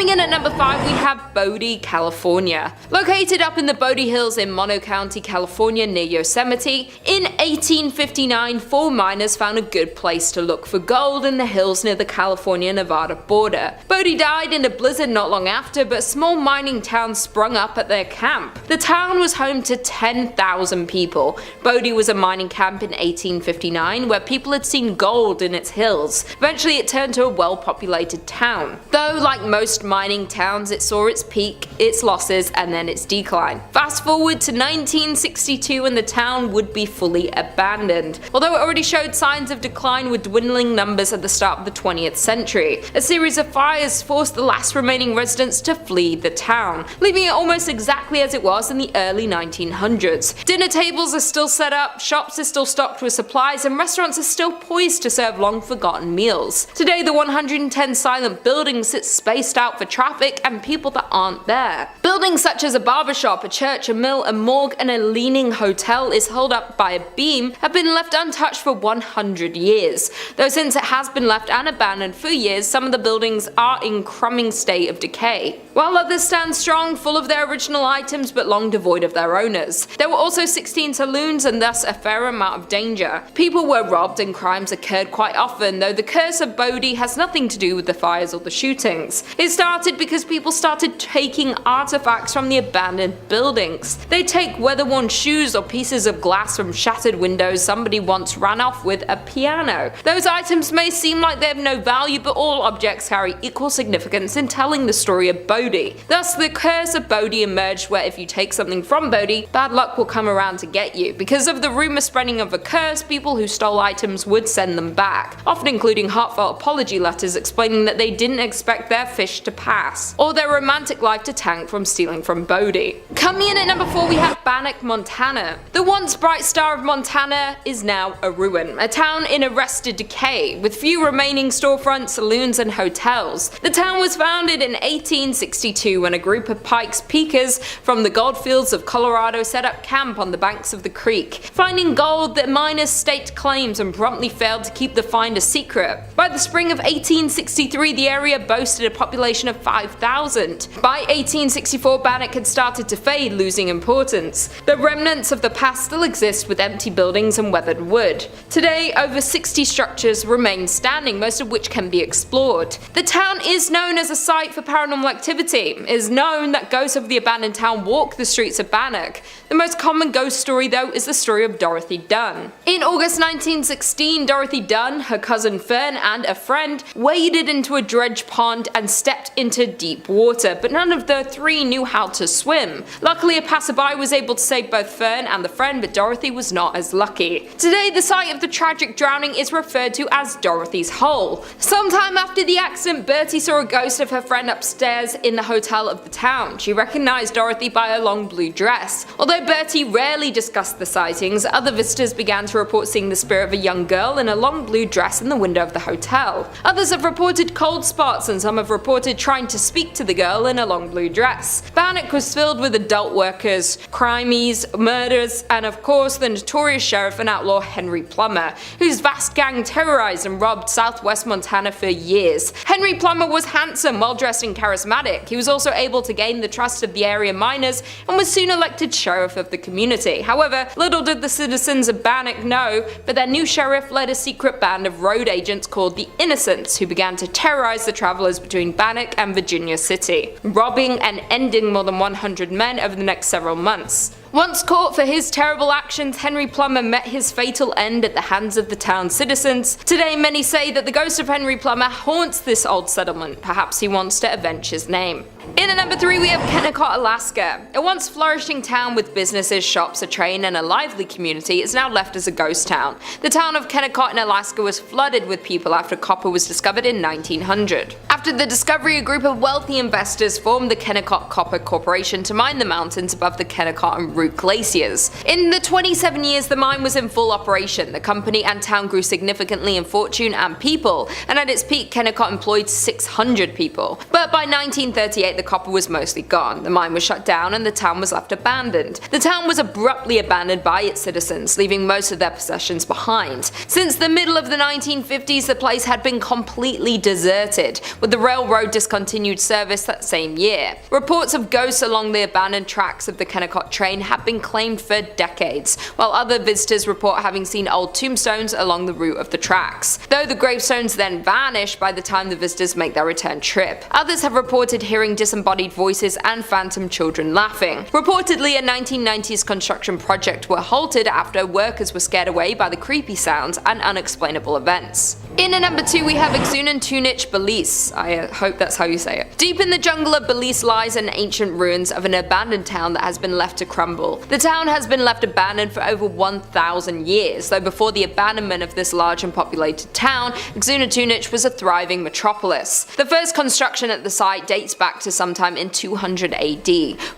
Coming in at number 5, we have Bodie, California. Located up in the Bodie Hills in Mono County, California near Yosemite, in 1859 4 miners found a good place to look for gold in the hills near the California-Nevada border. Bodie died in a blizzard not long after, but a small mining town sprung up at their camp. The town was home to 10,000 people. Bodie was a mining camp in 1859 where people had seen gold in its hills. Eventually it turned to a well-populated town. Though, like most mining towns, it saw its peak, its losses, and then its decline. Fast forward to 1962 and the town would be fully abandoned. Although it already showed signs of decline with dwindling numbers at the start of the 20th century, a series of fires forced the last remaining residents to flee the town, leaving it almost exactly as it was in the early 1900s. Dinner tables are still set up, shops are still stocked with supplies, and restaurants are still poised to serve long-forgotten meals. Today, the 110 silent buildings sit spaced out for traffic and people that aren't there. Buildings such as a barbershop, a church, a mill, a morgue, and a leaning hotel is held up by a beam have been left untouched for 100 years. Though since it has been left and abandoned for years, some of the buildings are in crumbling state of decay, while others stand strong, full of their original items but long devoid of their owners. There were also 16 saloons and thus a fair amount of danger. People were robbed and crimes occurred quite often, though the curse of Bodie has nothing to do with the fires or the shootings. It started because people started taking artifacts from the abandoned buildings. They take weather-worn shoes or pieces of glass from shattered windows. Somebody once ran off with a piano. Those items may seem like they have no value, but all objects carry equal significance in telling the story of Bodie. Thus, the curse of Bodie emerged, where if you take something from Bodie, bad luck will come around to get you. Because of the rumor spreading of a curse, people who stole items would send them back, often including heartfelt apology letters explaining that they didn't expect their fish to pass, or their romantic life to tank from stealing from Bodie. Coming in at number 4, we have Bannack, Montana. The once bright star of Montana is now a ruin, a town in arrested decay, with few remaining storefronts, saloons, and hotels. The town was founded in 1862 when a group of Pikes Peakers from the goldfields of Colorado set up camp on the banks of the creek. Finding gold, the miners staked claims and promptly failed to keep the find a secret. By the spring of 1863, the area boasted a population of 5,000. By 1864, Bannack had started to fade, losing importance. The remnants of the past still exist with empty buildings and weathered wood. Today, over 60 structures remain standing, most of which can be explored. The town is known as a site for paranormal activity. It is known that ghosts of the abandoned town walk the streets of Bannack. The most common ghost story, though, is the story of Dorothy Dunn. In August 1916, Dorothy Dunn, her cousin Fern, and a friend waded into a dredge pond and stepped into deep water, but none of the three knew how to swim. Luckily, a passerby was able to save both Fern and the friend, but Dorothy was not as lucky. Today, the site of the tragic drowning is referred to as Dorothy's Hole. Sometime after the accident, Bertie saw a ghost of her friend upstairs in the hotel of the town. She recognized Dorothy by her long blue dress. Although Bertie rarely discussed the sightings, other visitors began to report seeing the spirit of a young girl in a long blue dress in the window of the hotel. Others have reported cold spots, and some have reported trying to speak to the girl in a long blue dress. Bannack was filled with adult workers, crimes, murders, and of course the notorious sheriff and outlaw Henry Plummer, whose vast gang terrorized and robbed southwest Montana for years. Henry Plummer was handsome, well-dressed, and charismatic. He was also able to gain the trust of the area miners and was soon elected sheriff of the community. However, little did the citizens of Bannack know, but their new sheriff led a secret band of road agents called the Innocents, who began to terrorize the travelers between Bannack and Virginia City, robbing and ending more than 100 men over the next several months. Once caught for his terrible actions, Henry Plummer met his fatal end at the hands of the town's citizens. Today, many say that the ghost of Henry Plummer haunts this old settlement. Perhaps he wants to avenge his name. In at number 3, we have Kennecott, Alaska. A once flourishing town with businesses, shops, a train, and a lively community is now left as a ghost town. The town of Kennecott in Alaska was flooded with people after copper was discovered in 1900. After the discovery, a group of wealthy investors formed the Kennecott Copper Corporation to mine the mountains above the Kennecott and root glaciers. In the 27 years the mine was in full operation, the company and town grew significantly in fortune and people, and at its peak Kennecott employed 600 people. But by 1938 the copper was mostly gone, the mine was shut down and the town was left abandoned. The town was abruptly abandoned by its citizens, leaving most of their possessions behind. Since the middle of the 1950s the place had been completely deserted, with the railroad discontinued service that same year. Reports of ghosts along the abandoned tracks of the Kennecott train have been claimed for decades, while other visitors report having seen old tombstones along the route of the tracks, though the gravestones then vanish by the time the visitors make their return trip. Others have reported hearing disembodied voices and phantom children laughing. Reportedly, a 1990s construction project were halted after workers were scared away by the creepy sounds and unexplainable events. In at number 2 we have exhilarating Belize. I hope that's how you say it. Deep in the jungle of Belize lies an ancient ruins of an abandoned town that has been left to crumble. The town has been left abandoned for over 1,000 years, though before the abandonment of this large and populated town, exhilarating was a thriving metropolis. The first construction at the site dates back to sometime in 200 AD,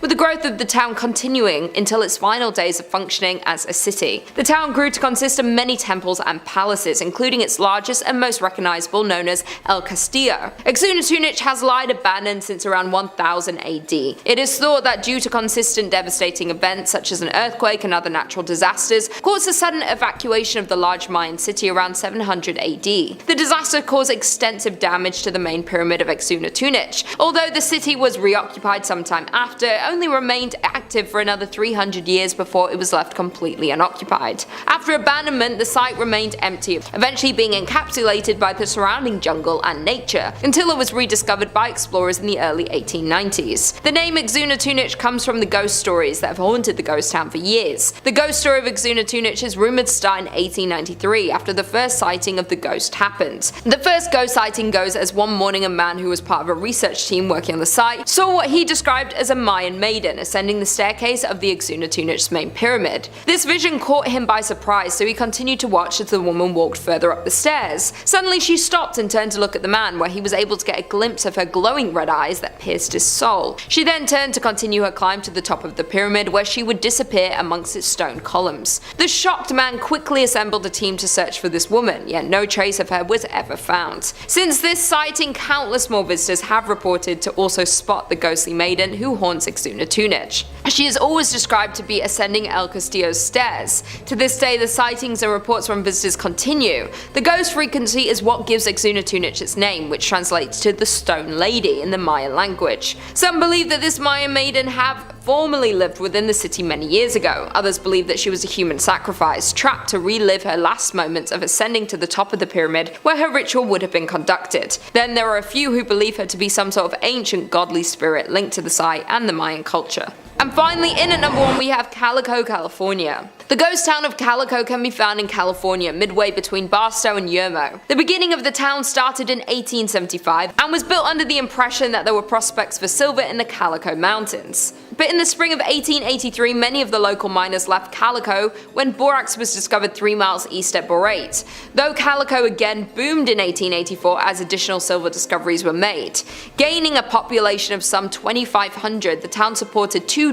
with the growth of the town continuing until its final days of functioning as a city. The town grew to consist of many temples and palaces, including its largest and most recognizable, known as El Castillo. Exhilarating has lied abandoned since around 1000 AD. It is thought that due to consistent devastating events such as an earthquake and other natural disasters, caused a sudden evacuation of the large Mayan city around 700 AD. The disaster caused extensive damage to the main pyramid of exhilarating. Although the city was reoccupied sometime after, it only remained active for another 300 years before it was left completely unoccupied. After abandonment, the site remained empty, eventually being encapsulated by the surrounding jungle and nature, until it was rediscovered by explorers in the early 1890s. The name exhilarating comes from the ghost stories that have haunted the ghost town for years. The ghost story of exhilarating is rumored to start in 1893, after the first sighting of the ghost happened. The first ghost sighting goes as one morning a man who was part of a research team working on the site saw what he described as a Mayan maiden ascending the staircase of the exhilarating's main pyramid. This vision caught him by surprise, so he continued to watch as the woman walked further up the stairs. Suddenly she stopped and turned to look at the man, where he was able to get a glimpse of her glowing red eyes that pierced his soul. She then turned to continue her climb to the top of the pyramid, where she would disappear amongst its stone columns. The shocked man quickly assembled a team to search for this woman, yet no trace of her was ever found. Since this sighting, countless more visitors have reported to also spot the ghostly maiden who haunts exhilarating. She is always described to be ascending El Castillo's stairs. To this day, the sightings and reports from visitors continue. The ghost frequency is what gives exhilarating its name, which translates to the Stone Lady in the Mayan language. Some believe that this Mayan maiden have formerly lived within the city many years ago. Others believe that she was a human sacrifice, trapped to relive her last moments of ascending to the top of the pyramid where her ritual would have been conducted. Then there are a few who believe her to be some sort of ancient godly spirit linked to the site and the Mayan culture. And finally, in at number 1 we have Calico, California. The ghost town of Calico can be found in California, midway between Barstow and Yermo. The beginning of the town started in 1875 and was built under the impression that there were prospects for silver in the Calico Mountains. But in the spring of 1883, many of the local miners left Calico when borax was discovered 3 miles east at Borate. Though Calico again boomed in 1884 as additional silver discoveries were made. Gaining a population of some 2,500, the town supported 24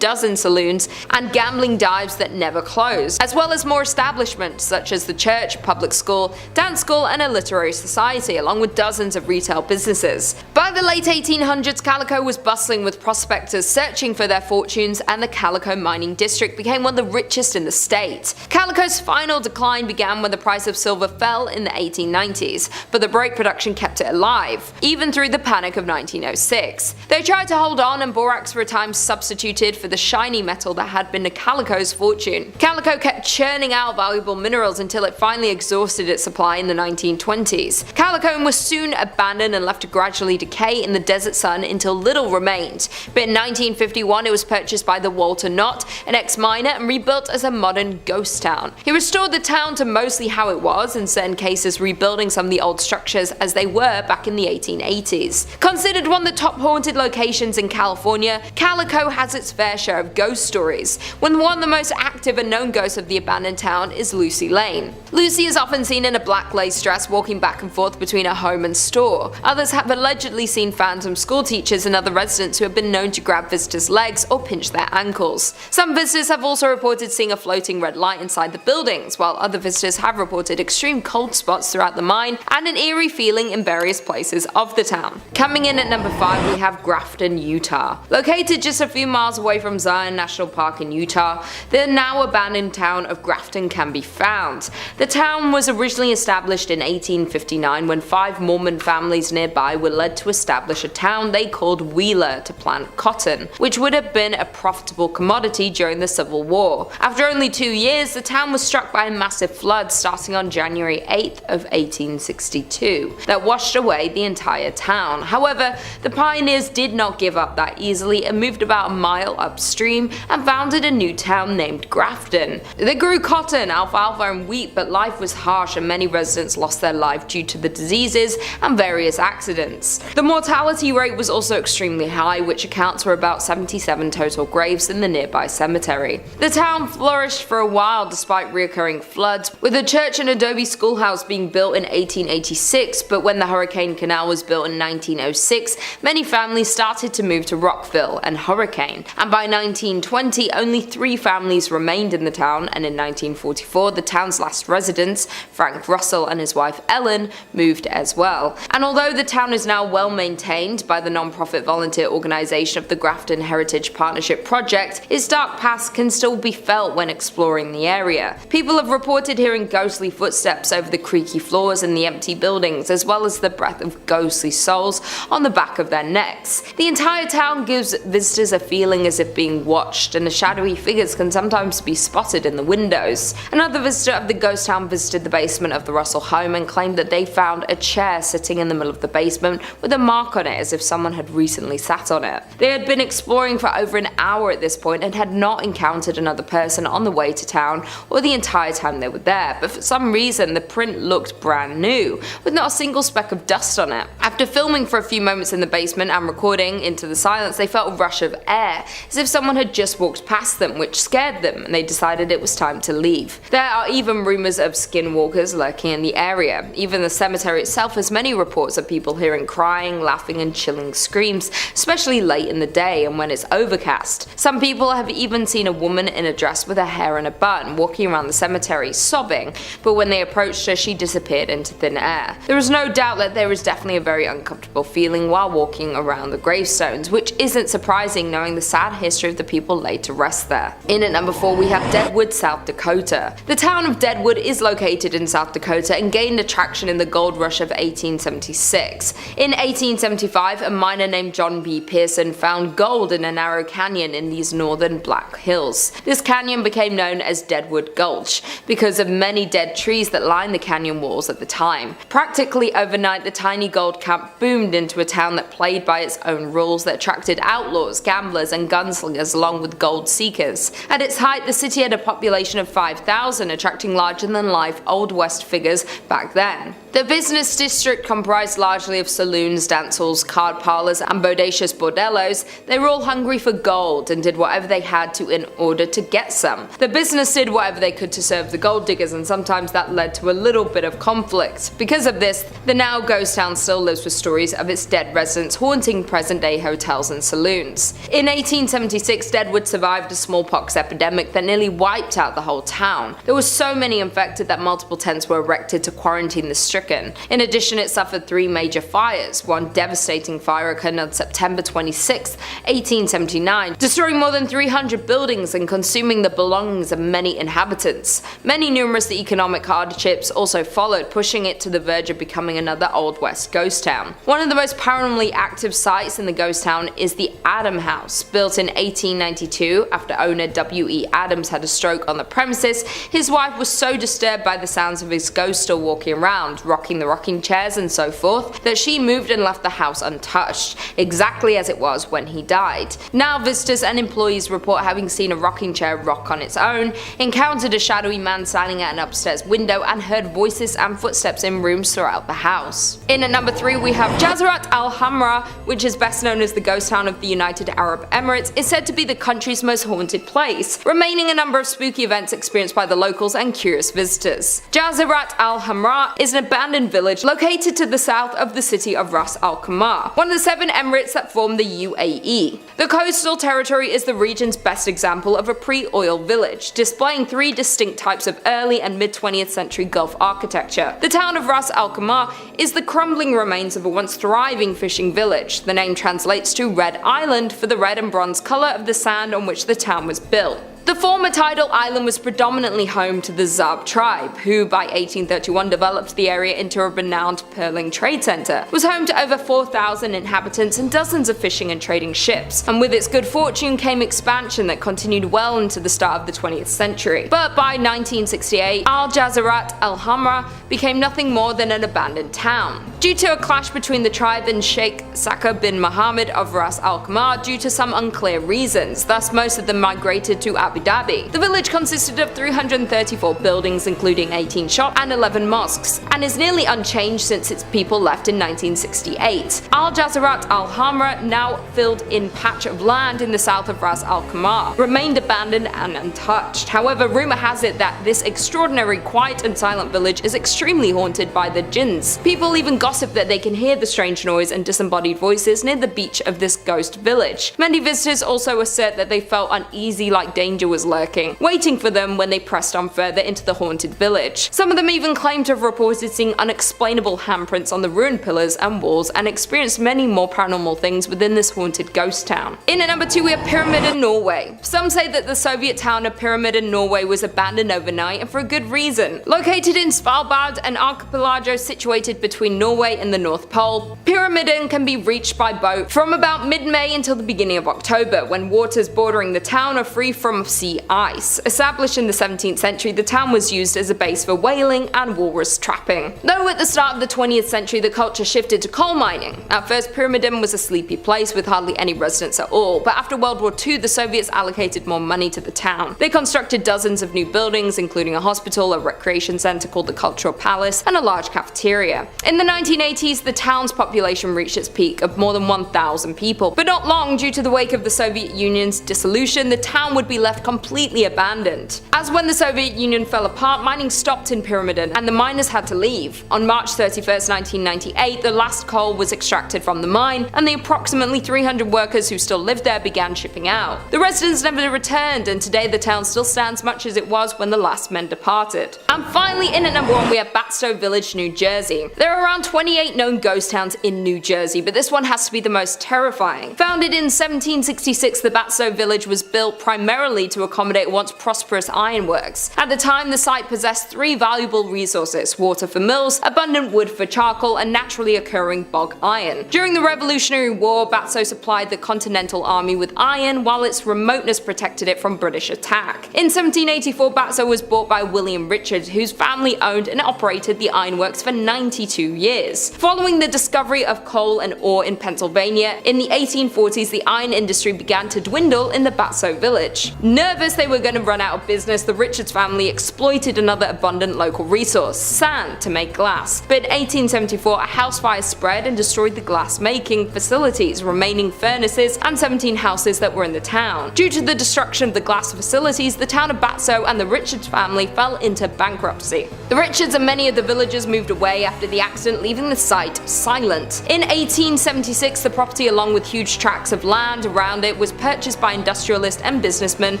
saloons and gambling dives that never closed, as well as more establishments such as the church, public school, dance school, and a literary society, along with dozens of retail businesses. By the late 1800s, Calico was bustling with prospectors searching for their fortunes, and the Calico mining district became one of the richest in the state. Calico's final decline began when the price of silver fell in the 1890s, but the break production kept it alive, even through the panic of 1906. They tried to hold on, and borax for a time substituted for the shiny metal that had been Calico's fortune. Calico kept churning out valuable minerals until it finally exhausted its supply in the 1920s. Calico was soon abandoned and left to gradually decay in the desert sun until little remained, but in 1951 it was purchased by the Walter Knott, an ex-miner, and rebuilt as a modern ghost town. He restored the town to mostly how it was, in certain cases rebuilding some of the old structures as they were back in the 1880s. Considered one of the top haunted locations in California, Calico has its fair share of ghost stories, when one of the most active and known ghosts of the abandoned town is Lucy Lane. Lucy is often seen in a black lace dress walking back and forth between her home and store. Others have allegedly seen phantom school teachers and other residents who have been known to grab visitors' legs legs or pinch their ankles. Some visitors have also reported seeing a floating red light inside the buildings, while other visitors have reported extreme cold spots throughout the mine and an eerie feeling in various places of the town. Coming in at number 5 we have Grafton, Utah. Located just a few miles away from Zion National Park in Utah, the now abandoned town of Grafton can be found. The town was originally established in 1859 when 5 Mormon families nearby were led to establish a town they called Wheeler to plant cotton, which would have been a profitable commodity during the Civil War. After only 2 years, the town was struck by a massive flood starting on January 8th of 1862 that washed away the entire town. However, the pioneers did not give up that easily and moved about a mile upstream and founded a new town named Grafton. They grew cotton, alfalfa and wheat, but life was harsh and many residents lost their life due to the diseases and various accidents. The mortality rate was also extremely high, which accounts for about 77 total graves in the nearby cemetery. The town flourished for a while despite recurring floods, with a church and adobe schoolhouse being built in 1886, but when the Hurricane Canal was built in 1906, many families started to move to Rockville and Hurricane, and by 1920 only 3 families remained in the town, and in 1944 the town's last residents, Frank Russell and his wife Ellen, moved as well. And although the town is now well maintained by the non-profit volunteer organization of the Grafton Heritage Partnership Project, its dark past can still be felt when exploring the area. People have reported hearing ghostly footsteps over the creaky floors in the empty buildings, as well as the breath of ghostly souls on the back of their necks. The entire town gives visitors a feeling as if being watched, and the shadowy figures can sometimes be spotted in the windows. Another visitor of the ghost town visited the basement of the Russell home and claimed that they found a chair sitting in the middle of the basement with a mark on it as if someone had recently sat on it. They had been exploring for over an hour at this point and had not encountered another person on the way to town or the entire time they were there, but for some reason the print looked brand new, with not a single speck of dust on it. After filming for a few moments in the basement and recording into the silence, they felt a rush of air, as if someone had just walked past them, which scared them, and they decided it was time to leave. There are even rumours of skinwalkers lurking in the area. Even the cemetery itself has many reports of people hearing crying, laughing and chilling screams, especially late in the day and when it's overcast. Some people have even seen a woman in a dress with her hair in a bun walking around the cemetery sobbing, but when they approached her she disappeared into thin air. There is no doubt that there is definitely a very uncomfortable feeling while walking around the gravestones, which isn't surprising knowing the sad history of the people laid to rest there. In at number 4 we have Deadwood, South Dakota. The town of Deadwood is located in South Dakota and gained attraction in the gold rush of 1876. In 1875, a miner named John B. Pearson found gold in a narrow canyon in these northern Black Hills. This canyon became known as Deadwood Gulch because of many dead trees that lined the canyon walls at the time. Practically overnight, the tiny gold camp boomed into a town that played by its own rules that attracted outlaws, gamblers and gunslingers along with gold seekers. At its height, the city had a population of 5,000, attracting larger-than-life Old West figures back then. The business district comprised largely of saloons, dance halls, card parlors and bodacious bordellos. They were all hungry for gold and did whatever they had to in order to get some. The business did whatever they could to serve the gold diggers, and sometimes that led to a little bit of conflict. Because of this, the now ghost town still lives with stories of its dead residents haunting present-day hotels and saloons. In 1876, Deadwood survived a smallpox epidemic that nearly wiped out the whole town. There were so many infected that multiple tents were erected to quarantine the stricken. In addition, it suffered 3 major fires. One devastating fire occurred on September 26, 1879, destroying more than 300 buildings and consuming the belongings of many inhabitants. Many numerous economic hardships also followed, pushing it to the verge of becoming another Old West ghost town. One of the most paranormally active sites in the ghost town is the Adam House. Built in 1892 after owner W.E. Adams had a stroke on the premises, his wife was so disturbed by the sounds of his ghost still walking around, rocking the rocking chairs and so forth, that she moved and left the house untouched, exactly as it was when he died. Now visitors and employees report having seen a rocking chair rock on its own, encountered a shadowy man standing at an upstairs window and heard voices and footsteps in rooms throughout the house. In at number 3 we have Jazrat Al Hamra, which is best known as the ghost town of the United Arab Emirates, is said to be the country's most haunted place, remaining a number of spooky events experienced by the locals and curious visitors. Jazrat Al Hamra is an abandoned village located to the south of the city of Ras Al Khaimah, one of the 7 emirates that form the UAE. The Coastal territory is the region's best example of a pre-oil village, displaying three distinct types of early and mid-20th century Gulf architecture. The town of Ras Al Khaimah is the crumbling remains of a once thriving fishing village. The name translates to Red Island for the red and bronze colour of the sand on which the town was built. The former tidal island was predominantly home to the Zab tribe, who by 1831 developed the area into a renowned pearling trade centre. It was home to over 4,000 inhabitants and dozens of fishing and trading ships, and with its good fortune came expansion that continued well into the start of the 20th century. But by 1968, Al Jazarat Al Hamra became nothing more than an abandoned town. Due to a clash between the tribe and Sheikh Saka bin Mohammed of Ras Al Khaimah due to some unclear reasons, thus most of them migrated to Abu Dhabi. The village consisted of 334 buildings including 18 shops and 11 mosques, and is nearly unchanged since its people left in 1968. Al Jazarat Al Hamra, now filled-in patch of land in the south of Ras Al Khaimah, remained abandoned and untouched. However, rumour has it that this extraordinary quiet and silent village is extremely haunted by the jinns. People even gossip that they can hear the strange noise and disembodied voices near the beach of this ghost village. Many visitors also assert that they felt uneasy, like danger was lurking, waiting for them when they pressed on further into the haunted village. Some of them even claim to have reported seeing unexplainable handprints on the ruined pillars and walls, and experienced many more paranormal things within this haunted ghost town. In at number 2 we have Pyramid in Norway. Some say that the Soviet town of Pyramid in Norway was abandoned overnight, and for a good reason. Located in Svalbard, an archipelago situated between Norway and the North Pole, Pyramiden can be reached by boat from about mid-May until the beginning of October, when waters bordering the town are free from sea ice. Established in the 17th century, the town was used as a base for whaling and walrus trapping. Though at the start of the 20th century the culture shifted to coal mining. At first Pyramiden was a sleepy place with hardly any residents at all, but after World War II the Soviets allocated more money to the town. They constructed dozens of new buildings, including a hospital, a recreation centre called the Cultural Palace, and a large cafeteria. In the 1980s the town's population reached its peak of more than 1,000 people, but not long due to the wake of the Soviet Union's dissolution the town would be left completely abandoned. As when the Soviet Union fell apart, mining stopped in Pyramiden and the miners had to leave. On March 31st, 1998, the last coal was extracted from the mine, and the approximately 300 workers who still lived there began shipping out. The residents never returned, and today the town still stands much as it was when the last men departed. And finally, in at number 1 we have Batstow Village, New Jersey. There are around 28 known ghost towns in New Jersey, but this one has to be the most terrifying. Founded in 1766, the Batstow Village was built primarily to accommodate once prosperous ironworks. At the time, the site possessed 3 valuable resources: water for mills, abundant wood for charcoal, and naturally occurring bog iron. During the Revolutionary War, Batstow supplied the Continental Army with iron, while its remoteness protected it from British attack. In 1784, Batstow was bought by William Richard, whose family owned and operated the ironworks for 92 years. Following the discovery of coal and ore in Pennsylvania, in the 1840s the iron industry began to dwindle in the Batstow village. Nervous they were going to run out of business, the Richards family exploited another abundant local resource, sand, to make glass. But in 1874 a house fire spread and destroyed the glass making facilities, remaining furnaces, and 17 houses that were in the town. Due to the destruction of the glass facilities, the town of Batstow and the Richards family fell into bankruptcy. The Richards and many of the villagers moved away after the accident, leaving the site silent. In 1876 the property, along with huge tracts of land around it, was purchased by industrialist and businessman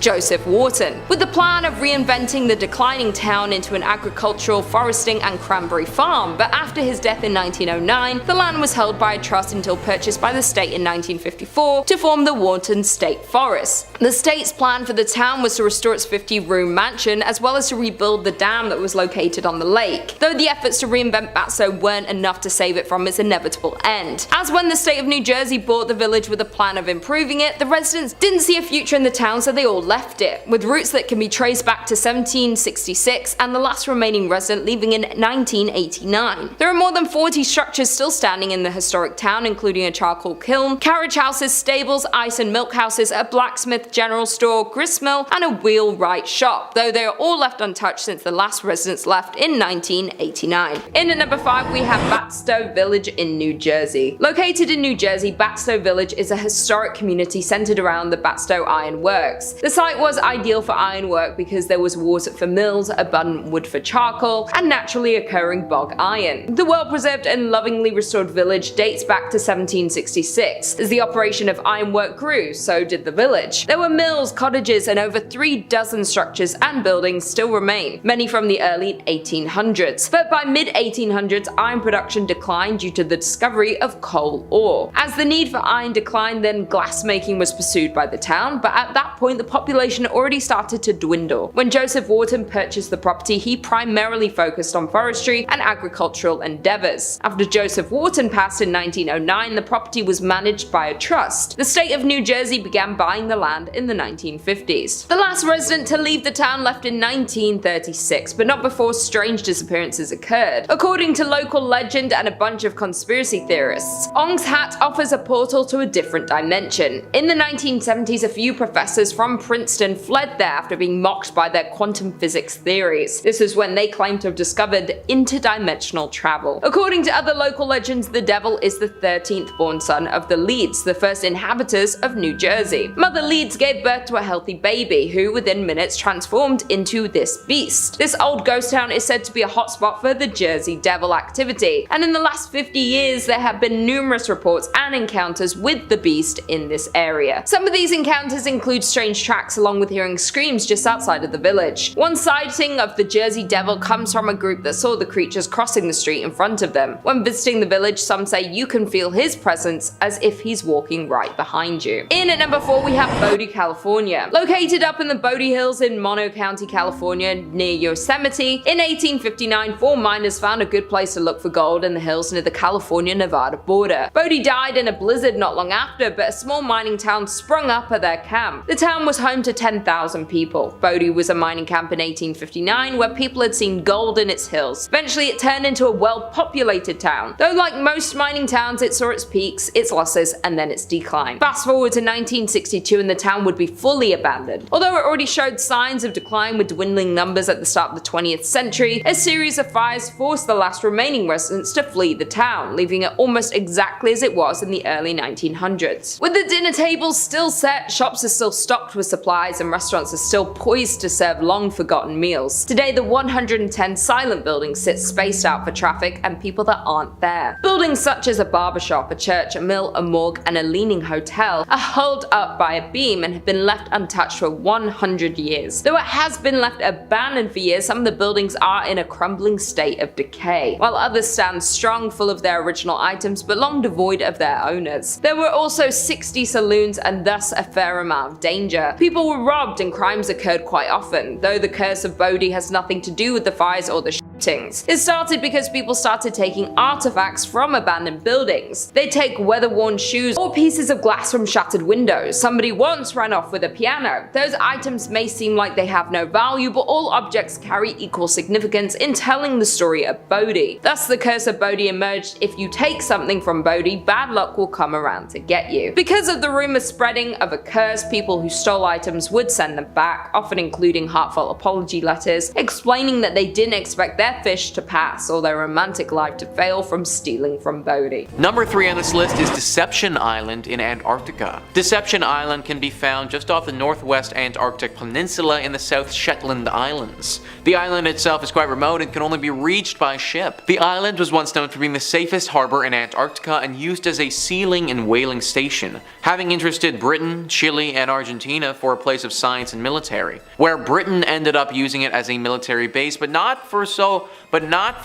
Joseph Wharton, with the plan of reinventing the declining town into an agricultural, foresting and cranberry farm. But after his death in 1909, the land was held by a trust until purchased by the state in 1954 to form the Wharton State Forest. The state's plan for the town was to restore its 50-room mansion, as well as to rebuild the dam that was located on the lake, though the efforts to reinvent Batstow weren't enough to save it from its inevitable end. As when the state of New Jersey bought the village with a plan of improving it, the residents didn't see a future in the town, so they all left it, with roots that can be traced back to 1766 and the last remaining resident leaving in 1989. There are more than 40 structures still standing in the historic town, including a charcoal kiln, carriage houses, stables, ice and milk houses, a blacksmith, general store, gristmill, and a wheelwright shop, though they are all left untouched since the last residents left in 1989. In at number 5 we have Batstow Village in New Jersey. Located in New Jersey, Batstow Village is a historic community centered around the Batstow Iron Works. The site site was ideal for ironwork because there was water for mills, abundant wood for charcoal, and naturally occurring bog iron. The well-preserved and lovingly restored village dates back to 1766. As the operation of ironwork grew, so did the village. There were mills, cottages, and over 3 dozen structures and buildings still remain, many from the early 1800s. But by mid-1800s, iron production declined due to the discovery of coal ore. As the need for iron declined, then glassmaking was pursued by the town, but at that point the population already started to dwindle. When Joseph Wharton purchased the property, he primarily focused on forestry and agricultural endeavors. After Joseph Wharton passed in 1909, the property was managed by a trust. The state of New Jersey began buying the land in the 1950s. The last resident to leave the town left in 1936, but not before strange disappearances occurred. According to local legend and a bunch of conspiracy theorists, Ong's Hat offers a portal to a different dimension. In the 1970s, a few professors from Princeton fled there after being mocked by their quantum physics theories. This is when they claimed to have discovered interdimensional travel. According to other local legends, the devil is the 13th born son of the Leeds, the first inhabitants of New Jersey. Mother Leeds gave birth to a healthy baby, who within minutes transformed into this beast. This old ghost town is said to be a hotspot for the Jersey Devil activity, and in the last 50 years there have been numerous reports and encounters with the beast in this area. Some of these encounters include strange tracks along with hearing screams just outside of the village. One sighting of the Jersey Devil comes from a group that saw the creatures crossing the street in front of them. When visiting the village, some say you can feel his presence as if he's walking right behind you. In at number 4 we have Bodie, California. Located up in the Bodie Hills in Mono County, California, near Yosemite, in 1859 4 miners found a good place to look for gold in the hills near the California-Nevada border. Bodie died in a blizzard not long after, but a small mining town sprung up at their camp. The town was home to 10,000 people. Bodie was a mining camp in 1859 where people had seen gold in its hills. Eventually it turned into a well-populated town. Though like most mining towns, it saw its peaks, its losses, and then its decline. Fast forward to 1962 and the town would be fully abandoned. Although it already showed signs of decline with dwindling numbers at the start of the 20th century, a series of fires forced the last remaining residents to flee the town, leaving it almost exactly as it was in the early 1900s. With the dinner tables still set, shops are still stocked with supplies, and restaurants are still poised to serve long-forgotten meals. Today, the 110 silent buildings sit spaced out for traffic and people that aren't there. Buildings such as a barbershop, a church, a mill, a morgue, and a leaning hotel are held up by a beam and have been left untouched for 100 years. Though it has been left abandoned for years, some of the buildings are in a crumbling state of decay, while others stand strong, full of their original items but long devoid of their owners. There were also 60 saloons and thus a fair amount of danger. People were robbed and crimes occurred quite often, though the curse of Bodie has nothing to do with the fires or the shootings. It started because people started taking artifacts from abandoned buildings. They take weather-worn shoes or pieces of glass from shattered windows. Somebody once ran off with a piano. Those items may seem like they have no value, but all objects carry equal significance in telling the story of Bodie. Thus the curse of Bodie emerged. If you take something from Bodie, bad luck will come around to get you. Because of the rumor spreading of a curse, people who stole items would send them back, often including heartfelt apology letters, explaining that they didn't expect their fish to pass or their romantic life to fail from stealing from Bodie. Number 3 on this list is Deception Island in Antarctica. Deception Island can be found just off the northwest Antarctic peninsula in the South Shetland Islands. The island itself is quite remote and can only be reached by ship. The island was once known for being the safest harbor in Antarctica and used as a sealing and whaling station, having interested Britain, Chile, and Argentina for a place of science and military, where Britain ended up using it as a military base, but not for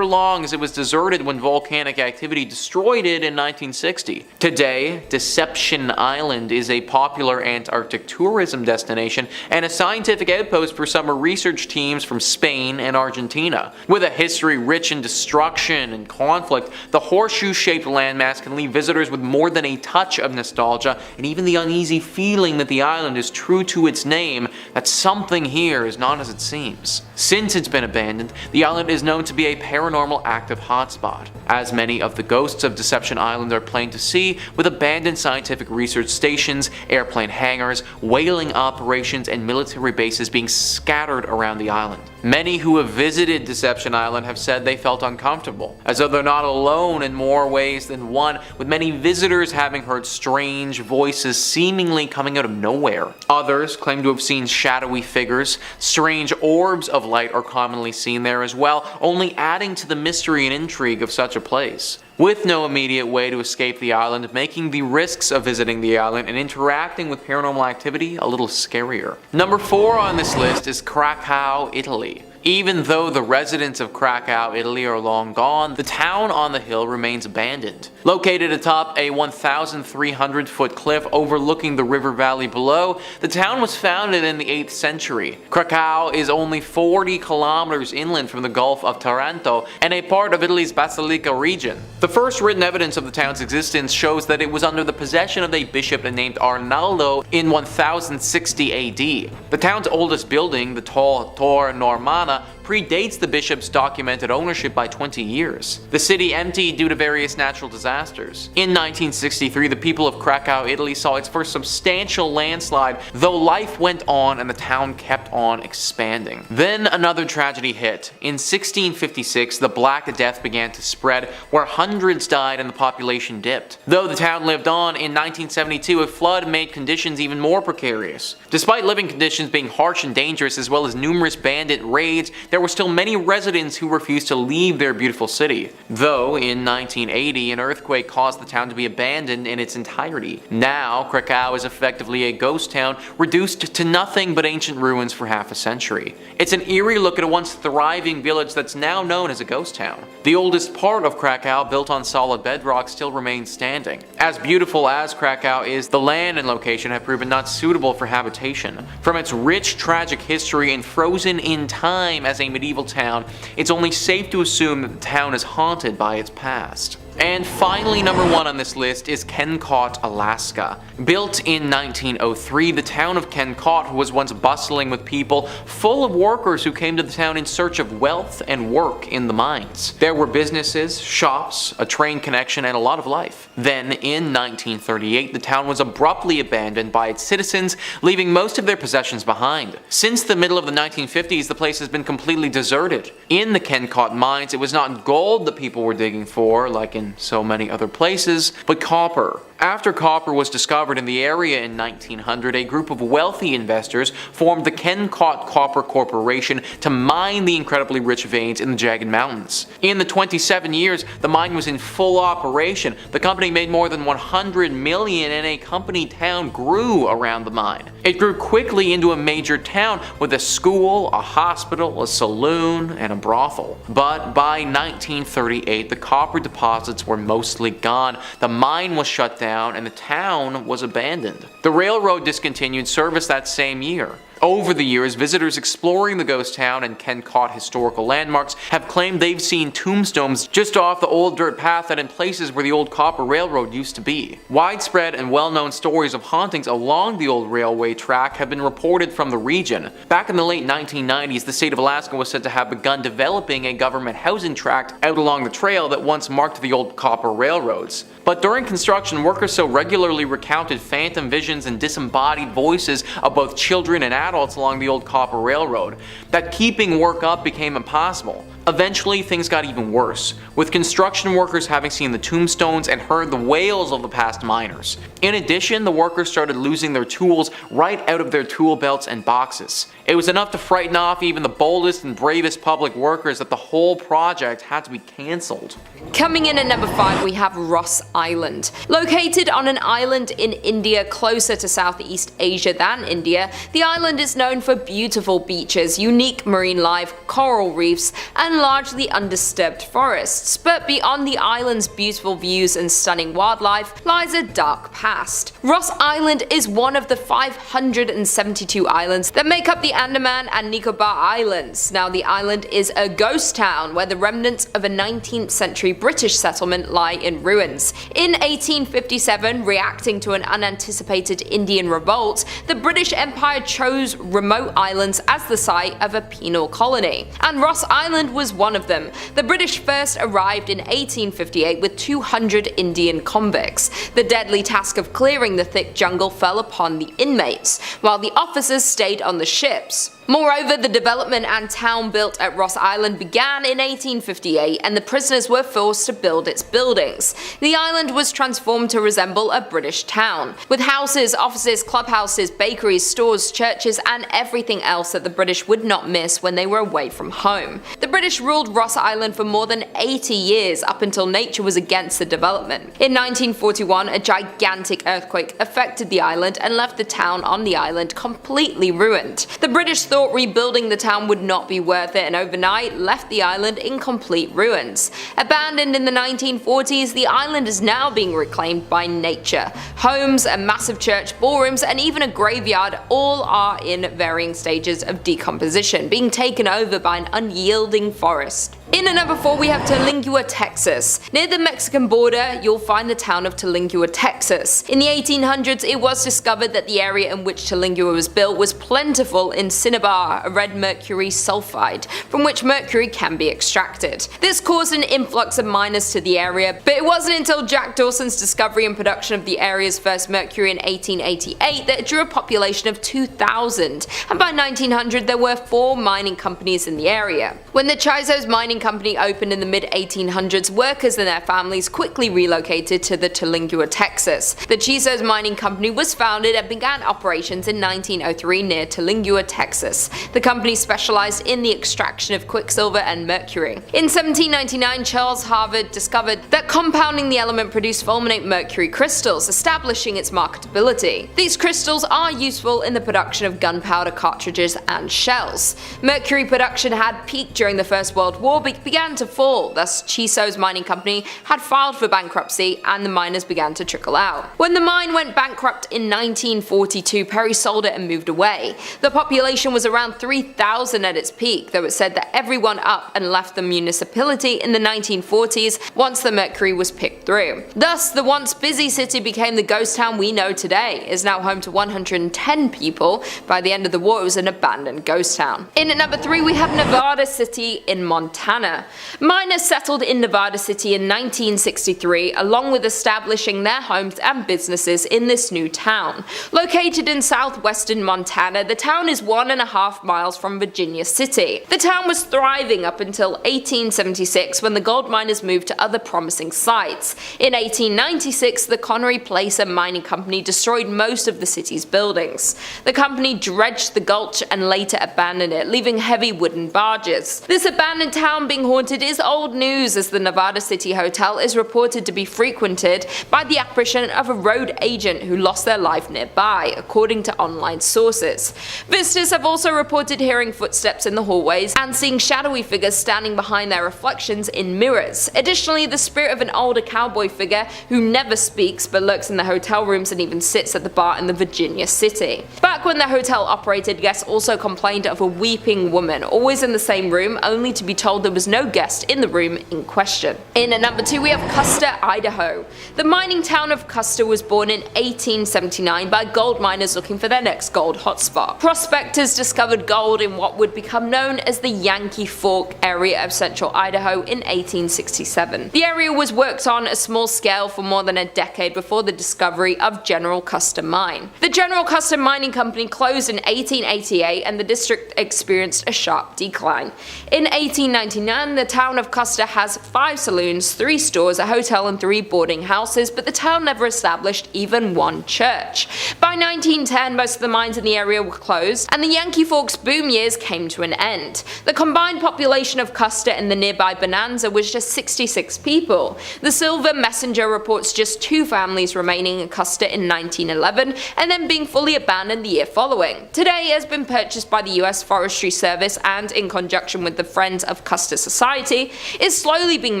long, as it was deserted when volcanic activity destroyed it in 1960. Today, Deception Island is a popular Antarctic tourism destination and a scientific outpost for summer research teams from Spain and Argentina. With a history rich in destruction and conflict, the horseshoe-shaped landmass can leave visitors with more than a touch of nostalgia and even the uneasy feeling that the island is true to its name, that something here is not as it seems. Since it's been abandoned, the island is known to be a paranormal active hotspot, as many of the ghosts of Deception Island are plain to see, with abandoned scientific research stations, airplane hangars, whaling operations, and military bases being scattered around the island. Many who have visited Deception Island have said they felt uncomfortable, as though they're not alone in more ways than one, with many visitors having heard strange voices seemingly coming out of nowhere. Others claim to have seen shadowy figures. Strange orbs of light are commonly seen there as well, only adding to the mystery and intrigue of such a place. With no immediate way to escape the island, making the risks of visiting the island and interacting with paranormal activity a little scarier. Number 4 on this list is Krakow, Italy. Even though the residents of Krakow, Italy are long gone, the town on the hill remains abandoned. Located atop a 1,300-foot cliff overlooking the river valley below, the town was founded in the 8th century. Krakow is only 40 kilometers inland from the Gulf of Taranto and a part of Italy's Basilicata region. The first written evidence of the town's existence shows that it was under the possession of a bishop named Arnaldo in 1060 AD. The town's oldest building, the tall Tor Normana, predates the bishop's documented ownership by 20 years. The city emptied due to various natural disasters. In 1963, the people of Krakow, Italy saw its first substantial landslide, though life went on and the town kept on expanding. Then another tragedy hit. In 1656, the Black Death began to spread, where hundreds died and the population dipped. Though the town lived on, in 1972 a flood made conditions even more precarious. Despite living conditions being harsh and dangerous, as well as numerous bandit raids, there were still many residents who refused to leave their beautiful city. Though in 1980 an earthquake caused the town to be abandoned in its entirety. Now Krakow is effectively a ghost town, reduced to nothing but ancient ruins for half a century. It's an eerie look at a once thriving village that's now known as a ghost town. The oldest part of Krakow, built on solid bedrock, still remains standing. As beautiful as Krakow is, the land and location have proven not suitable for habitation. From its rich tragic history and frozen in time as a medieval town, it's only safe to assume that the town is haunted by its past. And finally, number 1 on this list is Kennecott, Alaska. Built in 1903, the town of Kennecott was once bustling with people, full of workers who came to the town in search of wealth and work in the mines. There were businesses, shops, a train connection, and a lot of life. Then, in 1938, the town was abruptly abandoned by its citizens, leaving most of their possessions behind. Since the middle of the 1950s, the place has been completely deserted. In the Kennecott mines, it was not gold that people were digging for, like in so many other places, but copper. After copper was discovered in the area in 1900, a group of wealthy investors formed the Kennecott Copper Corporation to mine the incredibly rich veins in the jagged mountains. In the 27 years the mine was in full operation, the company made more than $100 million and a company town grew around the mine. It grew quickly into a major town with a school, a hospital, a saloon, and a brothel. But by 1938, the copper deposits were mostly gone, the mine was shut down, and the town was abandoned. The railroad discontinued service that same year. Over the years, visitors exploring the ghost town and Kennecott historical landmarks have claimed they've seen tombstones just off the old dirt path and in places where the old copper railroad used to be. Widespread and well-known stories of hauntings along the old railway track have been reported from the region. Back in the late 1990s, the state of Alaska was said to have begun developing a government housing tract out along the trail that once marked the old copper railroads. But during construction, workers so regularly recounted phantom visions and disembodied voices of both children and adults along the old copper railroad that keeping work up became impossible. Eventually, things got even worse, with construction workers having seen the tombstones and heard the wails of the past miners. In addition, the workers started losing their tools right out of their tool belts and boxes. It was enough to frighten off even the boldest and bravest public workers that the whole project had to be cancelled. Coming in at number 5, we have Ross Island. Located on an island in India closer to Southeast Asia than India, the island is known for beautiful beaches, unique marine life, coral reefs, and largely undisturbed forests. But beyond the island's beautiful views and stunning wildlife lies a dark past. Ross Island is one of the 572 islands that make up the Andaman and Nicobar Islands. Now, the island is a ghost town where the remnants of a 19th century British settlement lie in ruins. In 1857, reacting to an unanticipated Indian revolt, the British Empire chose remote islands as the site of a penal colony, and Ross Island was was one of them. The British first arrived in 1858 with 200 Indian convicts. The deadly task of clearing the thick jungle fell upon the inmates, while the officers stayed on the ships. Moreover, the development and town built at Ross Island began in 1858, and the prisoners were forced to build its buildings. The island was transformed to resemble a British town, with houses, offices, clubhouses, bakeries, stores, churches, and everything else that the British would not miss when they were away from home. The British ruled Ross Island for more than 80 years, up until nature was against the development. In 1941, a gigantic earthquake affected the island and left the town on the island completely ruined. The British thought rebuilding the town would not be worth it, and overnight left the island in complete ruins. Abandoned in the 1940s, the island is now being reclaimed by nature. Homes, a massive church, ballrooms, and even a graveyard all are in varying stages of decomposition, being taken over by an unyielding forest. In at number 4 we have Tulingua, Texas. Near the Mexican border, you'll find the town of Tulingua, Texas. In the 1800s, it was discovered that the area in which Tulingua was built was plentiful in cinnabar, a red mercury sulfide, from which mercury can be extracted. This caused an influx of miners to the area, but it wasn't until Jack Dawson's discovery and production of the area's first mercury in 1888 that it drew a population of 2,000, and by 1900 there were 4 mining companies in the area. When the Chisos Mining Company opened in the mid-1800s, workers and their families quickly relocated to the Tulingua, Texas. The Chisos Mining Company was founded and began operations in 1903 near Tulingua, Texas. The company specialized in the extraction of quicksilver and mercury. In 1799, Charles Harvard discovered that compounding the element produced fulminate mercury crystals, establishing its marketability. These crystals are useful in the production of gunpowder cartridges and shells. Mercury production had peaked during the First World War but began to fall, thus Chisos Mining Company had filed for bankruptcy and the miners began to trickle out. When the mine went bankrupt in 1942, Perry sold it and moved away. The population was around 3,000 at its peak, though it said that everyone up and left the municipality in the 1940s once the mercury was picked through. Thus, the once busy city became the ghost town we know today. It is now home to 110 people. By the end of the war, it was an abandoned ghost town. In at number 3 we have Nevada City in Montana. Miners settled in Nevada City in 1963, along with establishing their homes and businesses in this new town. Located in southwestern Montana, the town is 1.5 miles from Virginia City. The town was thriving up until 1876 when the gold miners moved to other promising sites. In 1896, the Connery Placer Mining Company destroyed most of the city's buildings. The company dredged the gulch and later abandoned it, leaving heavy wooden barges. This abandoned town being haunted is old news, as the Nevada City Hotel is reported to be frequented by the apparition of a road agent who lost their life nearby, according to online sources. Visitors have also reported hearing footsteps in the hallways and seeing shadowy figures standing behind their reflections in mirrors. Additionally, the spirit of an older cowboy figure who never speaks but lurks in the hotel rooms and even sits at the bar in the Virginia City. Back when the hotel operated, guests also complained of a weeping woman, always in the same room, only to be told there was no guest in the room in question. In at number 2 we have Custer, Idaho. The mining town of Custer was born in 1879 by gold miners looking for their next gold hotspot. Prospectors discovered gold in what would become known as the Yankee Fork area of central Idaho in 1867. The area was worked on a small scale for more than a decade before the discovery of General Custer Mine. The General Custer Mining Company closed in 1888 and the district experienced a sharp decline. In 1899, the town of Custer has 5 saloons, 3 stores, a hotel and 3 boarding houses, but the town never established even one church. By 1910, most of the mines in the area were closed, and the Yankee Forks boom years came to an end. The combined population of Custer and the nearby Bonanza was just 66 people. The Silver Messenger reports just 2 families remaining in Custer in 1911, and then being fully abandoned the year following. Today, it has been purchased by the US Forestry Service and, in conjunction with the Friends of Custer Society, is slowly being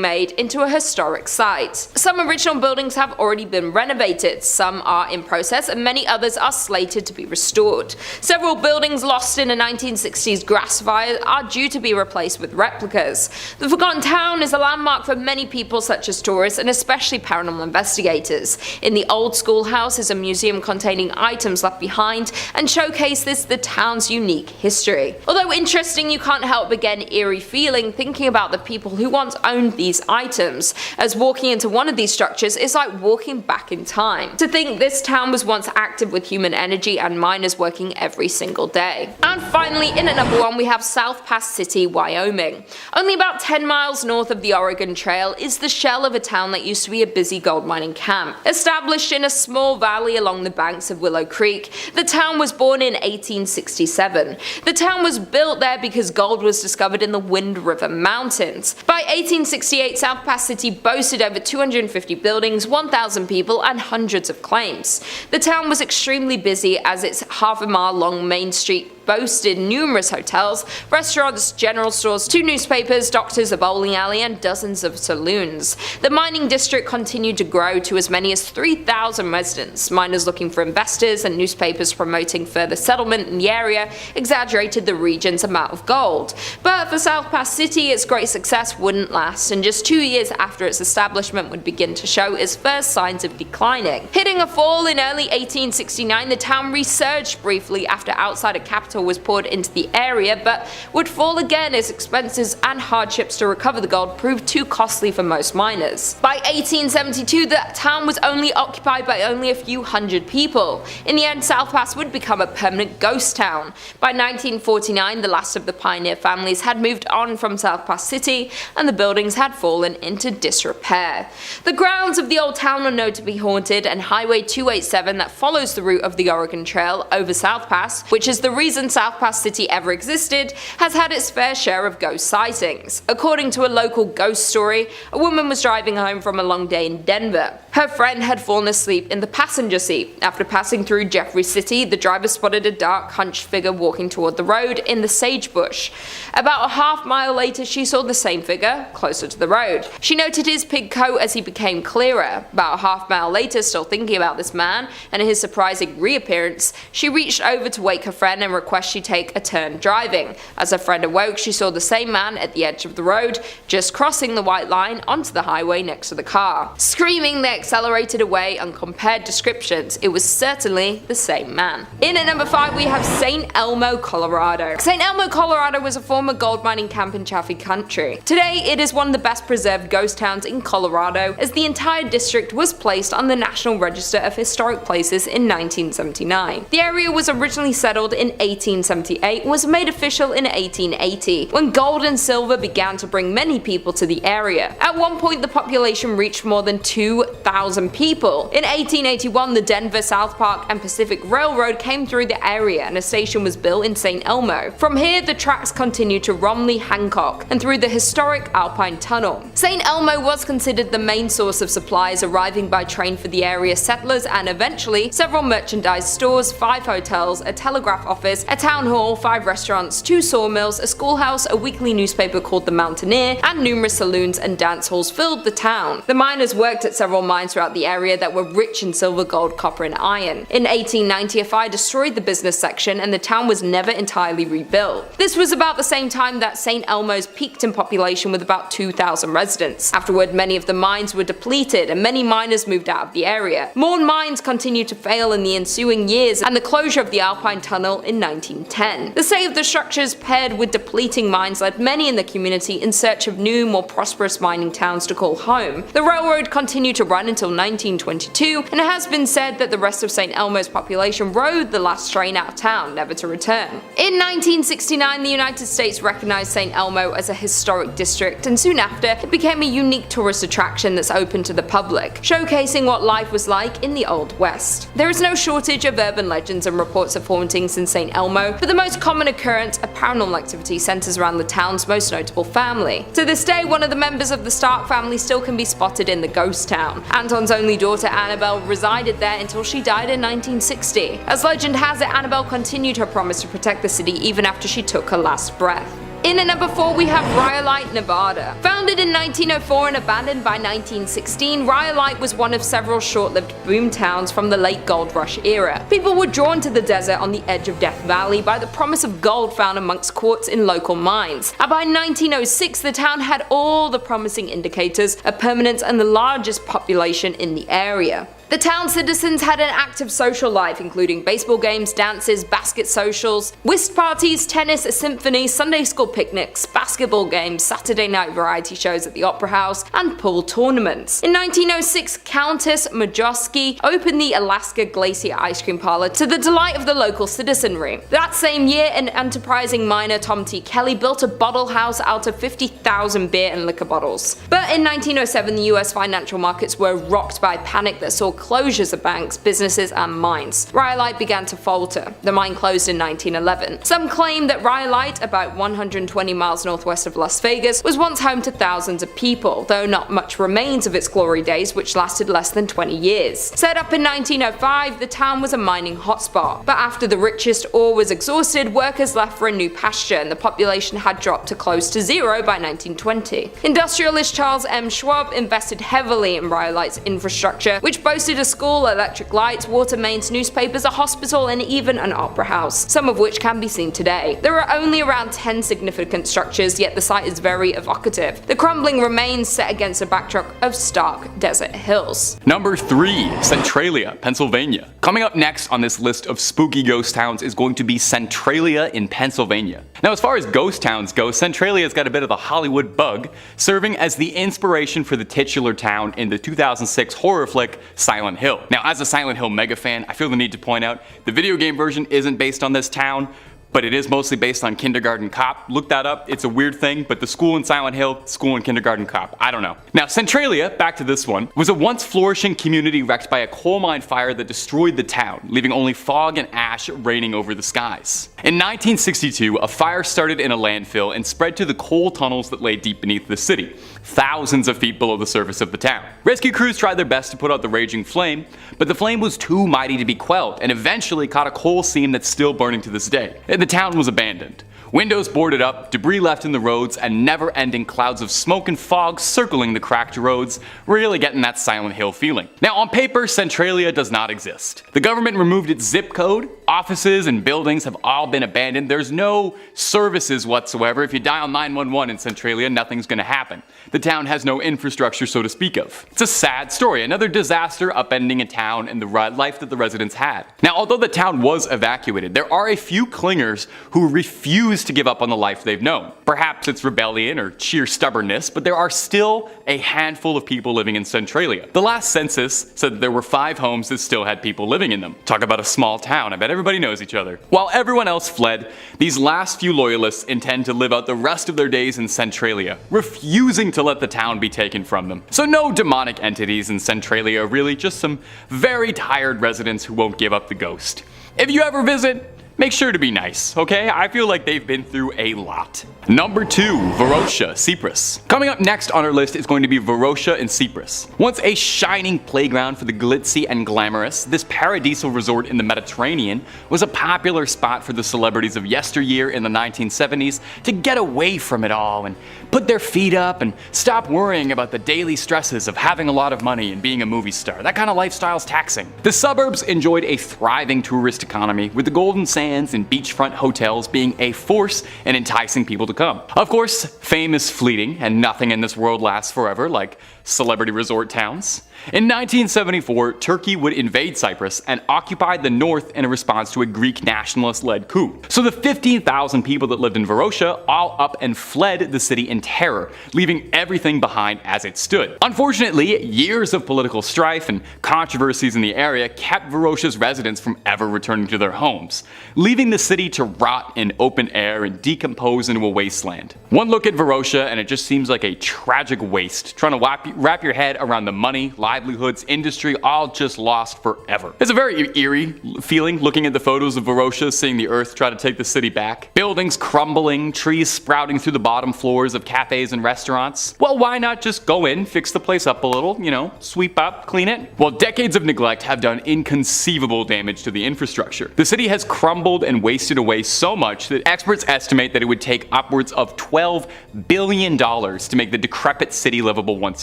made into a historic site. Some original buildings have already been renovated, some are in process, and many others are slated to be restored. Several buildings lost in a 1960s grass fire are due to be replaced with replicas. The Forgotten Town is a landmark for many people such as tourists and especially paranormal investigators. In the old schoolhouse is a museum containing items left behind and showcases the town's unique history. Although interesting, you can't help but get an eerie feeling thinking thinking about the people who once owned these items, as walking into one of these structures is like walking back in time. To think this town was once active with human energy and miners working every single day. And finally, in at number 1 we have South Pass City, Wyoming. Only about 10 miles north of the Oregon Trail is the shell of a town that used to be a busy gold mining camp. Established in a small valley along the banks of Willow Creek, the town was born in 1867. The town was built there because gold was discovered in the Wind River Mountains. By 1868, South Pass City boasted over 250 buildings, 1,000 people, and hundreds of claims. The town was extremely busy as its half-a-mile-long main street boasted numerous hotels, restaurants, general stores, 2 newspapers, doctors, a bowling alley, and dozens of saloons. The mining district continued to grow to as many as 3,000 residents. Miners looking for investors and newspapers promoting further settlement in the area exaggerated the region's amount of gold. But for South Pass City, its great success wouldn't last, and just 2 years after its establishment would begin to show its first signs of declining. Hitting a fall in early 1869, the town resurged briefly after outsider capital was poured into the area, but would fall again as expenses and hardships to recover the gold proved too costly for most miners. By 1872, the town was only occupied by only a few hundred people. In the end, South Pass would become a permanent ghost town. By 1949, the last of the pioneer families had moved on from South Pass City, and the buildings had fallen into disrepair. The grounds of the old town are known to be haunted, and Highway 287 that follows the route of the Oregon Trail over South Pass, which is the reason South Pass City ever existed, has had its fair share of ghost sightings. According to a local ghost story, a woman was driving home from a long day in Denver. Her friend had fallen asleep in the passenger seat. After passing through Jeffrey City, the driver spotted a dark, hunched figure walking toward the road in the sagebush. About a half-mile later, she saw the same figure closer to the road. She noted his pig coat as he became clearer. About a half-mile later, still thinking about this man and his surprising reappearance, she reached over to wake her friend and request she take a turn driving. As her friend awoke, she saw the same man at the edge of the road, just crossing the white line onto the highway next to the car. Screaming, they accelerated away and compared descriptions. It was certainly the same man. In at number 5 we have St. Elmo, Colorado. St. Elmo, Colorado was a former gold mining camp in Chaffee Country. Today it is one of the best preserved ghost towns in Colorado, as the entire district was placed on the National Register of Historic Places in 1979. The area was originally settled in 1878 and was made official in 1880, when gold and silver began to bring many people to the area. At one point the population reached more than 2,000 people. In 1881 the Denver, South Park and Pacific Railroad came through the area and a station was built in St. Elmo. From here the tracks continued to Romley, Hancock and through the historic Alpine Tunnel. St. Elmo was considered the main source of supplies arriving by train for the area settlers, and eventually several merchandise stores, 5 hotels, a telegraph office, a town hall, 5 restaurants, 2 sawmills, a schoolhouse, a weekly newspaper called The Mountaineer, and numerous saloons and dance halls filled the town. The miners worked at several mines throughout the area that were rich in silver, gold, copper, and iron. In 1890 a fire destroyed the business section and the town was never entirely rebuilt. This was about the same time that St. Elmo's peaked in population with about 2,000 residents. Afterward, many of the mines were depleted and many miners moved out of the area. More mines continued to fail in the ensuing years, and the closure of the Alpine Tunnel in 1910. The state of the structures paired with depleting mines led many in the community in search of new, more prosperous mining towns to call home. The railroad continued to run until 1922, and it has been said that the rest of St. Elmo's population rode the last train out of town, never to return. In 1969, the United States recognized St. Elmo as a historic district, and soon after, it became a unique tourist attraction that's open to the public, showcasing what life was like in the Old West. There is no shortage of urban legends and reports of hauntings in St. Elmo, but the most common occurrence of paranormal activity centers around the town's most notable family. To this day, one of the members of the Stark family still can be spotted in the ghost town. Anton's only daughter Annabelle resided there until she died in 1960. As legend has it, Annabelle continued her promise to protect the city even after she took her last breath. In at number 4 we have Rhyolite, Nevada. Founded in 1904 and abandoned by 1916, Rhyolite was one of several short-lived boom towns from the late gold rush era. People were drawn to the desert on the edge of Death Valley by the promise of gold found amongst quartz in local mines. And by 1906 the town had all the promising indicators of permanence and the largest population in the area. The town citizens had an active social life, including baseball games, dances, basket socials, whist parties, tennis, a symphony, Sunday school picnics, basketball games, Saturday night variety shows at the Opera House, and pool tournaments. In 1906, Countess Majowski opened the Alaska Glacier Ice Cream Parlor to the delight of the local citizenry. That same year, an enterprising miner, Tom T. Kelly, built a bottle house out of 50,000 beer and liquor bottles. But in 1907, the US financial markets were rocked by panic that saw closures of banks, businesses, and mines. Rhyolite began to falter. The mine closed in 1911. Some claim that Rhyolite, about 120 miles northwest of Las Vegas, was once home to thousands of people, though not much remains of its glory days, which lasted less than 20 years. Set up in 1905, the town was a mining hotspot. But after the richest ore was exhausted, workers left for a new pasture, and the population had dropped to close to zero by 1920. Industrialist Charles M. Schwab invested heavily in Rhyolite's infrastructure, which boasted a school, electric lights, water mains, newspapers, a hospital, and even an opera house, some of which can be seen today. There are only around 10 significant structures, yet the site is very evocative. The crumbling remains set against a backdrop of stark desert hills. Number 3. Centralia, Pennsylvania. Coming up next on this list of spooky ghost towns is going to be Centralia in Pennsylvania. Now, as far as ghost towns go, Centralia's got a bit of the Hollywood bug, serving as the inspiration for the titular town in the 2006 horror flick Silent Hill. Now, as a Silent Hill mega fan, I feel the need to point out the video game version isn't based on this town, but it is mostly based on Kindergarten Cop. Look that up, it's a weird thing, but the school in Silent Hill, school in Kindergarten Cop, I don't know. Now, Centralia, back to this one, was a once flourishing community wrecked by a coal mine fire that destroyed the town, leaving only fog and ash raining over the skies. In 1962, a fire started in a landfill and spread to the coal tunnels that lay deep beneath the city, thousands of feet below the surface of the town. Rescue crews tried their best to put out the raging flame, but the flame was too mighty to be quelled and eventually caught a coal seam that's still burning to this day. The town was abandoned. Windows boarded up, debris left in the roads, and never-ending clouds of smoke and fog circling the cracked roads, really getting that Silent Hill feeling. Now, on paper, Centralia does not exist. The government removed its zip code, offices and buildings have all been abandoned, there's no services whatsoever. If you dial 911 in Centralia, nothing's gonna happen. The town has no infrastructure, so to speak of. It's a sad story, another disaster upending a town and the life that the residents had. Now, although the town was evacuated, there are a few clingers who refuse to give up on the life they've known. Perhaps it's rebellion or sheer stubbornness, but there are still a handful of people living in Centralia. The last census said that there were 5 homes that still had people living in them. Talk about a small town, I bet everybody knows each other. While everyone else fled, these last few loyalists intend to live out the rest of their days in Centralia, refusing to let the town be taken from them. So no demonic entities in Centralia, really, just some very tired residents who won't give up the ghost. If you ever visit, make sure to be nice, okay? I feel like they've been through a lot. Number 2, Varosha, Cyprus. Coming up next on our list is going to be Varosha in Cyprus. Once a shining playground for the glitzy and glamorous, this paradisal resort in the Mediterranean was a popular spot for the celebrities of yesteryear in the 1970s to get away from it all and put their feet up and stop worrying about the daily stresses of having a lot of money and being a movie star. That kind of lifestyle's taxing. The suburbs enjoyed a thriving tourist economy, with the golden sands and beachfront hotels being a force in enticing people to come. Of course, fame is fleeting and nothing in this world lasts forever, like celebrity resort towns. In 1974, Turkey would invade Cyprus and occupy the north in a response to a Greek nationalist-led coup. So the 15,000 people that lived in Varosha all up and fled the city in terror, leaving everything behind as it stood. Unfortunately, years of political strife and controversies in the area kept Varosha's residents from ever returning to their homes, leaving the city to rot in open air and decompose into a wasteland. One look at Varosha and it just seems like a tragic waste, trying to wrap your head around the money, livelihoods, industry, all just lost forever. It's a very eerie feeling looking at the photos of Varosha, seeing the earth try to take the city back. Buildings crumbling, trees sprouting through the bottom floors of cafes and restaurants. Well, why not just go in, fix the place up a little, you know, sweep up, clean it? Well, decades of neglect have done inconceivable damage to the infrastructure. The city has crumbled and wasted away so much that experts estimate that it would take upwards of $12 billion to make the decrepit city livable once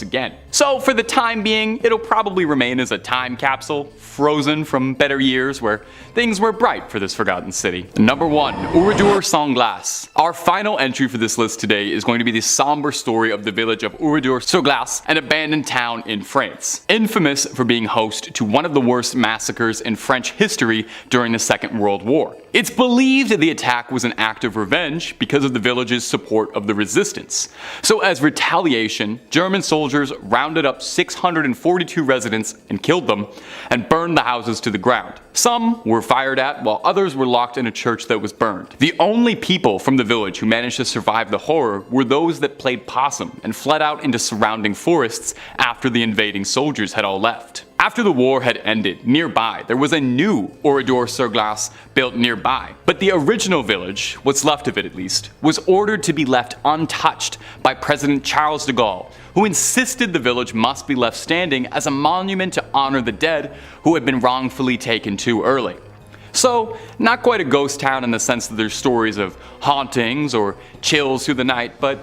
again. So for the time being, it'll probably remain as a time capsule, frozen from better years where things were bright for this forgotten city. Number 1, Ooredoo, Oradour-sur-Glace. Our final entry for this list today is going to be the somber story of the village of Oradour-sur-Glace, an abandoned town in France, infamous for being host to one of the worst massacres in French history during the Second World War. It's believed that the attack was an act of revenge because of the village's support of the resistance. So as retaliation, German soldiers rounded up 642 residents and killed them, and burned the houses to the ground. Some were fired at, while others were locked in a church that was burned. The only people from the village who managed to survive the horror were those that played possum and fled out into surrounding forests after the invading soldiers had all left. After the war had ended, nearby there was a new Oradour-sur-Glace built nearby, but the original village, what's left of it at least, was ordered to be left untouched by President Charles de Gaulle, who insisted the village must be left standing as a monument to honor the dead who had been wrongfully taken too early. So, not quite a ghost town in the sense that there's stories of hauntings or chills through the night, but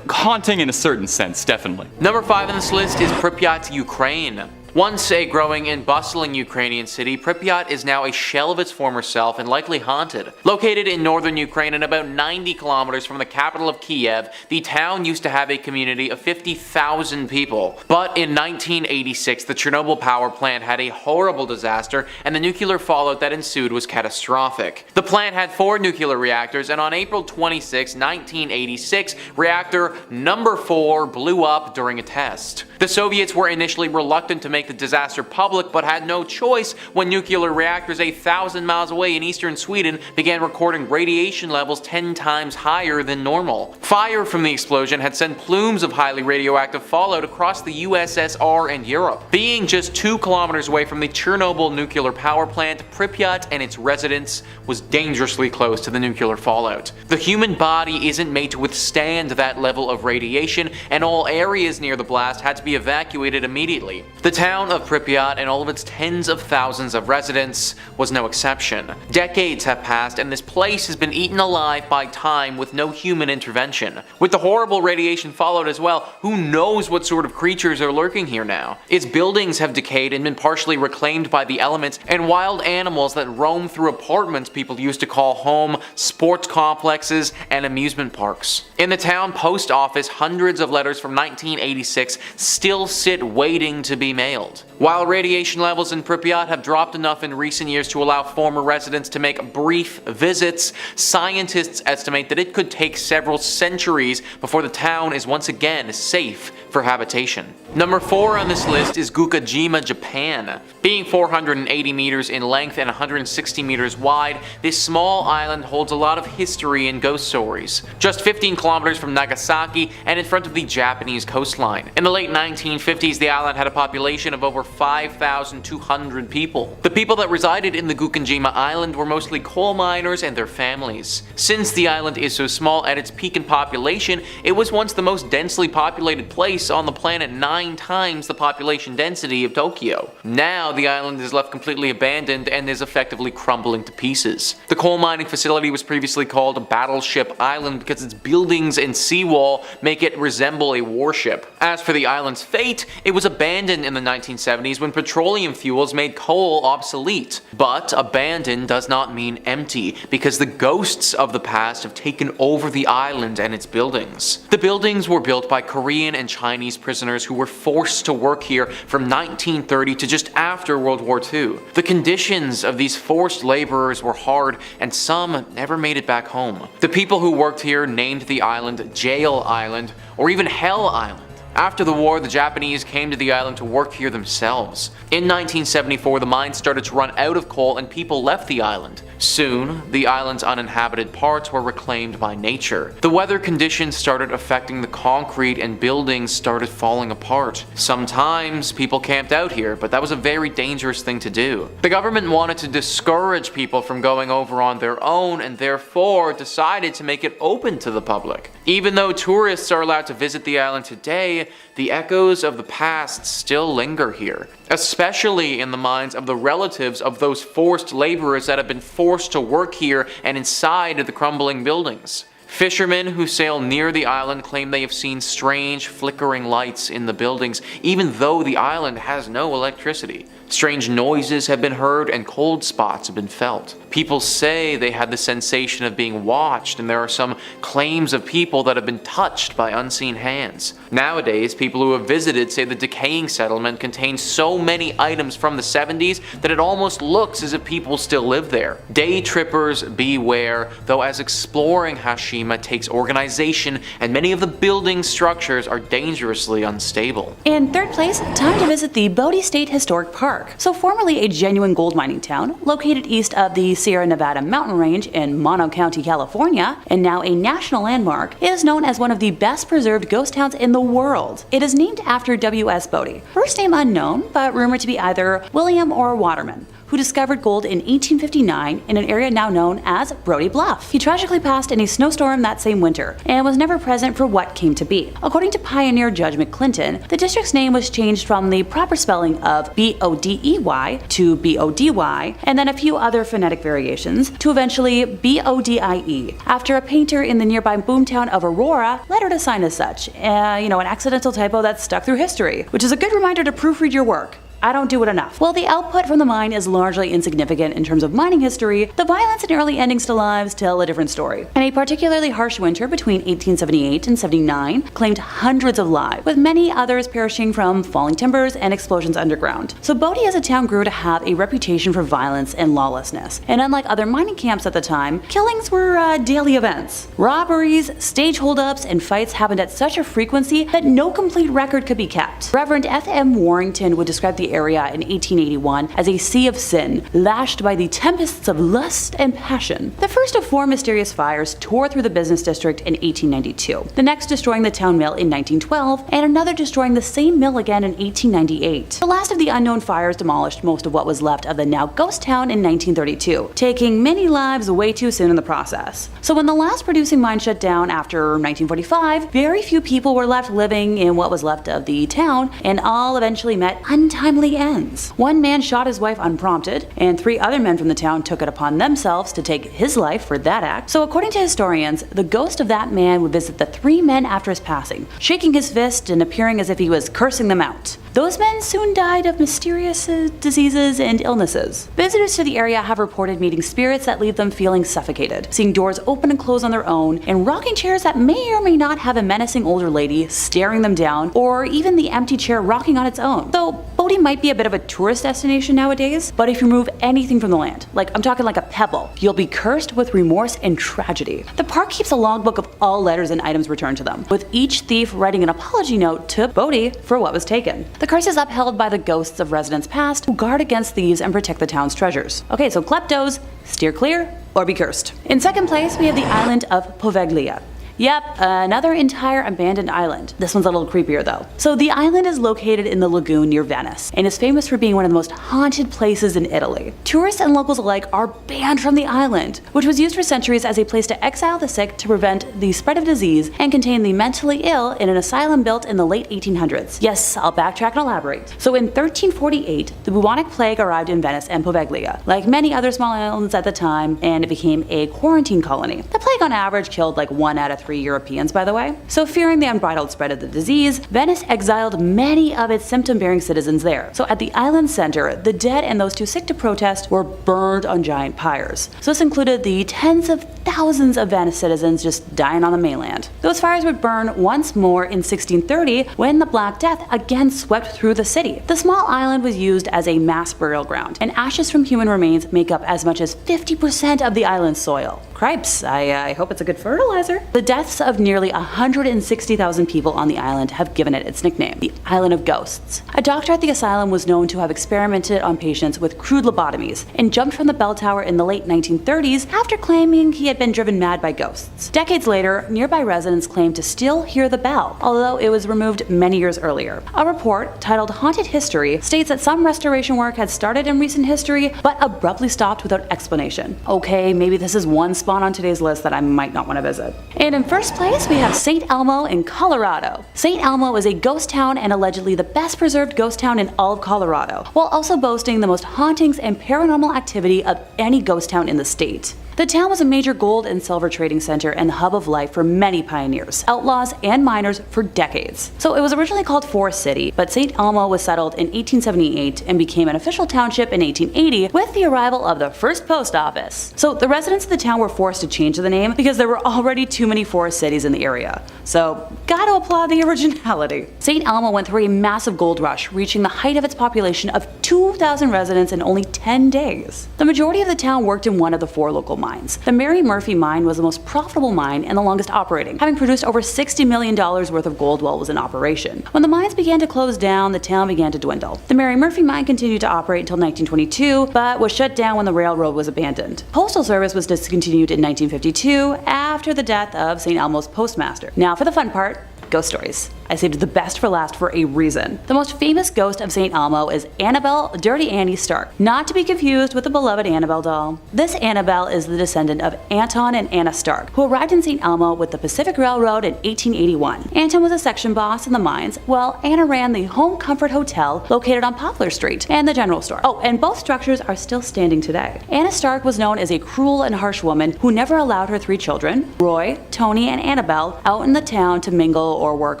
haunting in a certain sense, definitely. Number 5 on this list is Pripyat, Ukraine. Once a growing and bustling Ukrainian city, Pripyat is now a shell of its former self and likely haunted. Located in northern Ukraine and about 90 kilometers from the capital of Kiev, the town used to have a community of 50,000 people. But in 1986, the Chernobyl power plant had a horrible disaster, and the nuclear fallout that ensued was catastrophic. The plant had 4 nuclear reactors, and on April 26, 1986, reactor number 4 blew up during a test. The Soviets were initially reluctant to make the disaster public, but had no choice when nuclear reactors 1,000 miles away in eastern Sweden began recording radiation levels 10 times higher than normal. Fire from the explosion had sent plumes of highly radioactive fallout across the USSR and Europe. Being just 2 kilometers away from the Chernobyl nuclear power plant, Pripyat and its residents was dangerously close to the nuclear fallout. The human body isn't made to withstand that level of radiation, and all areas near the blast had to be evacuated immediately. The town of Pripyat and all of its tens of thousands of residents was no exception. Decades have passed, and this place has been eaten alive by time with no human intervention. With the horrible radiation fallout as well, who knows what sort of creatures are lurking here now? Its buildings have decayed and been partially reclaimed by the elements, and wild animals that roam through apartments people used to call home, sports complexes, and amusement parks. In the town post office, hundreds of letters from 1986 still sit waiting to be mailed. While radiation levels in Pripyat have dropped enough in recent years to allow former residents to make brief visits, scientists estimate that it could take several centuries before the town is once again safe for habitation. Number 4 on this list is Gukujima, Japan. Being 480 meters in length and 160 meters wide, this small island holds a lot of history and ghost stories. Just 15 kilometers from Nagasaki and in front of the Japanese coastline. In the late 1950s, the island had a population of over 5,200 people. The people that resided in the Gukujima island were mostly coal miners and their families. Since the island is so small, at its peak in population, it was once the most densely populated place on the planet, 9 times the population density of Tokyo. Now the island is left completely abandoned and is effectively crumbling to pieces. The coal mining facility was previously called Battleship Island because its buildings and seawall make it resemble a warship. As for the island's fate, it was abandoned in the 1970s when petroleum fuels made coal obsolete. But abandoned does not mean empty, because the ghosts of the past have taken over the island and its buildings. The buildings were built by Korean and Chinese prisoners who were forced to work here from 1930 to just after World War II. The conditions of these forced laborers were hard, and some never made it back home. The people who worked here named the island Jail Island, or even Hell Island. After the war, the Japanese came to the island to work here themselves. In 1974, the mines started to run out of coal and people left the island. Soon, the island's uninhabited parts were reclaimed by nature. The weather conditions started affecting the concrete and buildings started falling apart. Sometimes people camped out here, but that was a very dangerous thing to do. The government wanted to discourage people from going over on their own and therefore decided to make it open to the public. Even though tourists are allowed to visit the island today, the echoes of the past still linger here, especially in the minds of the relatives of those forced laborers that have been forced to work here and inside the crumbling buildings. Fishermen who sail near the island claim they have seen strange flickering lights in the buildings, even though the island has no electricity. Strange noises have been heard and cold spots have been felt. People say they had the sensation of being watched, and there are some claims of people that have been touched by unseen hands. Nowadays, people who have visited say the decaying settlement contains so many items from the 70s that it almost looks as if people still live there. Day trippers beware, though, as exploring Hashima takes organization and many of the building structures are dangerously unstable. In third place, time to visit the Bodie State Historic Park. So formerly a genuine gold mining town, located east of the Sierra Nevada mountain range in Mono County, California, and now a national landmark, it is known as one of the best preserved ghost towns in the world. It is named after W.S. Bodie, first name unknown, but rumored to be either William or Waterman, who discovered gold in 1859 in an area now known as Brody Bluff. He tragically passed in a snowstorm that same winter and was never present for what came to be. According to pioneer Judge McClinton, the district's name was changed from the proper spelling of B-O-D-E-Y to B-O-D-Y, and then a few other phonetic variations to eventually B-O-D-I-E, after a painter in the nearby boomtown of Aurora lettered a sign as such. An accidental typo that stuck through history, which is a good reminder to proofread your work. I don't do it enough. While the output from the mine is largely insignificant in terms of mining history, the violence and early endings to lives tell a different story. And a particularly harsh winter between 1878 and 79 claimed hundreds of lives, with many others perishing from falling timbers and explosions underground. So Bodie as a town grew to have a reputation for violence and lawlessness. And unlike other mining camps at the time, killings were daily events. Robberies, stage holdups, and fights happened at such a frequency that no complete record could be kept. Reverend F.M. Warrington would describe the area in 1881 as a sea of sin, lashed by the tempests of lust and passion. The first of 4 mysterious fires tore through the business district in 1892, the next destroying the town mill in 1912, and another destroying the same mill again in 1898. The last of the unknown fires demolished most of what was left of the now ghost town in 1932, taking many lives way too soon in the process. So when the last producing mine shut down after 1945, very few people were left living in what was left of the town, and all eventually met untimely ends. One man shot his wife unprompted, and 3 other men from the town took it upon themselves to take his life for that act. So according to historians, the ghost of that man would visit the 3 men after his passing, shaking his fist and appearing as if he was cursing them out. Those men soon died of mysterious diseases and illnesses. Visitors to the area have reported meeting spirits that leave them feeling suffocated, seeing doors open and close on their own, and rocking chairs that may or may not have a menacing older lady staring them down, or even the empty chair rocking on its own. Though Bodie might be a bit of a tourist destination nowadays, but if you remove anything from the land, I'm talking like a pebble, you'll be cursed with remorse and tragedy. The park keeps a logbook of all letters and items returned to them, with each thief writing an apology note to Bodie for what was taken. The curse is upheld by the ghosts of residents past who guard against thieves and protect the town's treasures. Okay, so kleptos, steer clear or be cursed. In second place, we have the island of Poveglia. Yep, another entire abandoned island. This one's a little creepier though. So the island is located in the lagoon near Venice, and is famous for being one of the most haunted places in Italy. Tourists and locals alike are banned from the island, which was used for centuries as a place to exile the sick to prevent the spread of disease and contain the mentally ill in an asylum built in the late 1800s. Yes, I'll backtrack and elaborate. So in 1348, the bubonic plague arrived in Venice and Poveglia, like many other small islands at the time, and it became a quarantine colony. The plague on average killed 1 out of 3 Europeans, by the way. So fearing the unbridled spread of the disease, Venice exiled many of its symptom-bearing citizens there. So at the island center, the dead and those too sick to protest were burned on giant pyres. So this included the tens of thousands of Venice citizens just dying on the mainland. Those fires would burn once more in 1630 when the Black Death again swept through the city. The small island was used as a mass burial ground, and ashes from human remains make up as much as 50% of the island's soil. Cripes, I hope it's a good fertilizer. The deaths of nearly 160,000 people on the island have given it its nickname, the Island of Ghosts. A doctor at the asylum was known to have experimented on patients with crude lobotomies and jumped from the bell tower in the late 1930s after claiming he had been driven mad by ghosts. Decades later, nearby residents claimed to still hear the bell, although it was removed many years earlier. A report titled Haunted History states that some restoration work had started in recent history, but abruptly stopped without explanation. Okay, maybe this is one spot on today's list that I might not want to visit. And in first place, we have St. Elmo in Colorado. St. Elmo is a ghost town and allegedly the best preserved ghost town in all of Colorado, while also boasting the most hauntings and paranormal activity of any ghost town in the state. The town was a major gold and silver trading center and the hub of life for many pioneers, outlaws, and miners for decades. So it was originally called Forest City, but St. Elmo was settled in 1878 and became an official township in 1880 with the arrival of the first post office. So the residents of the town were forced to change the name because there were already too many forest cities in the area. So gotta applaud the originality. St. Elmo went through a massive gold rush, reaching the height of its population of 2,000 residents in only 10 days. The majority of the town worked in one of the 4 local mines. The Mary Murphy mine was the most profitable mine and the longest operating, having produced over $60 million worth of gold while it was in operation. When the mines began to close down, the town began to dwindle. The Mary Murphy mine continued to operate until 1922, but was shut down when the railroad was abandoned. Postal service was discontinued in 1952 after the death of St. Elmo's postmaster. Now for the fun part, ghost stories. I saved the best for last for a reason. The most famous ghost of St. Elmo is Annabelle Dirty Annie Stark, not to be confused with the beloved Annabelle doll. This Annabelle is the descendant of Anton and Anna Stark, who arrived in St. Elmo with the Pacific Railroad in 1881. Anton was a section boss in the mines, while Anna ran the Home Comfort Hotel located on Poplar Street and the general store. Oh, and both structures are still standing today. Anna Stark was known as a cruel and harsh woman who never allowed her 3 children, Roy, Tony, and Annabelle, out in the town to mingle or work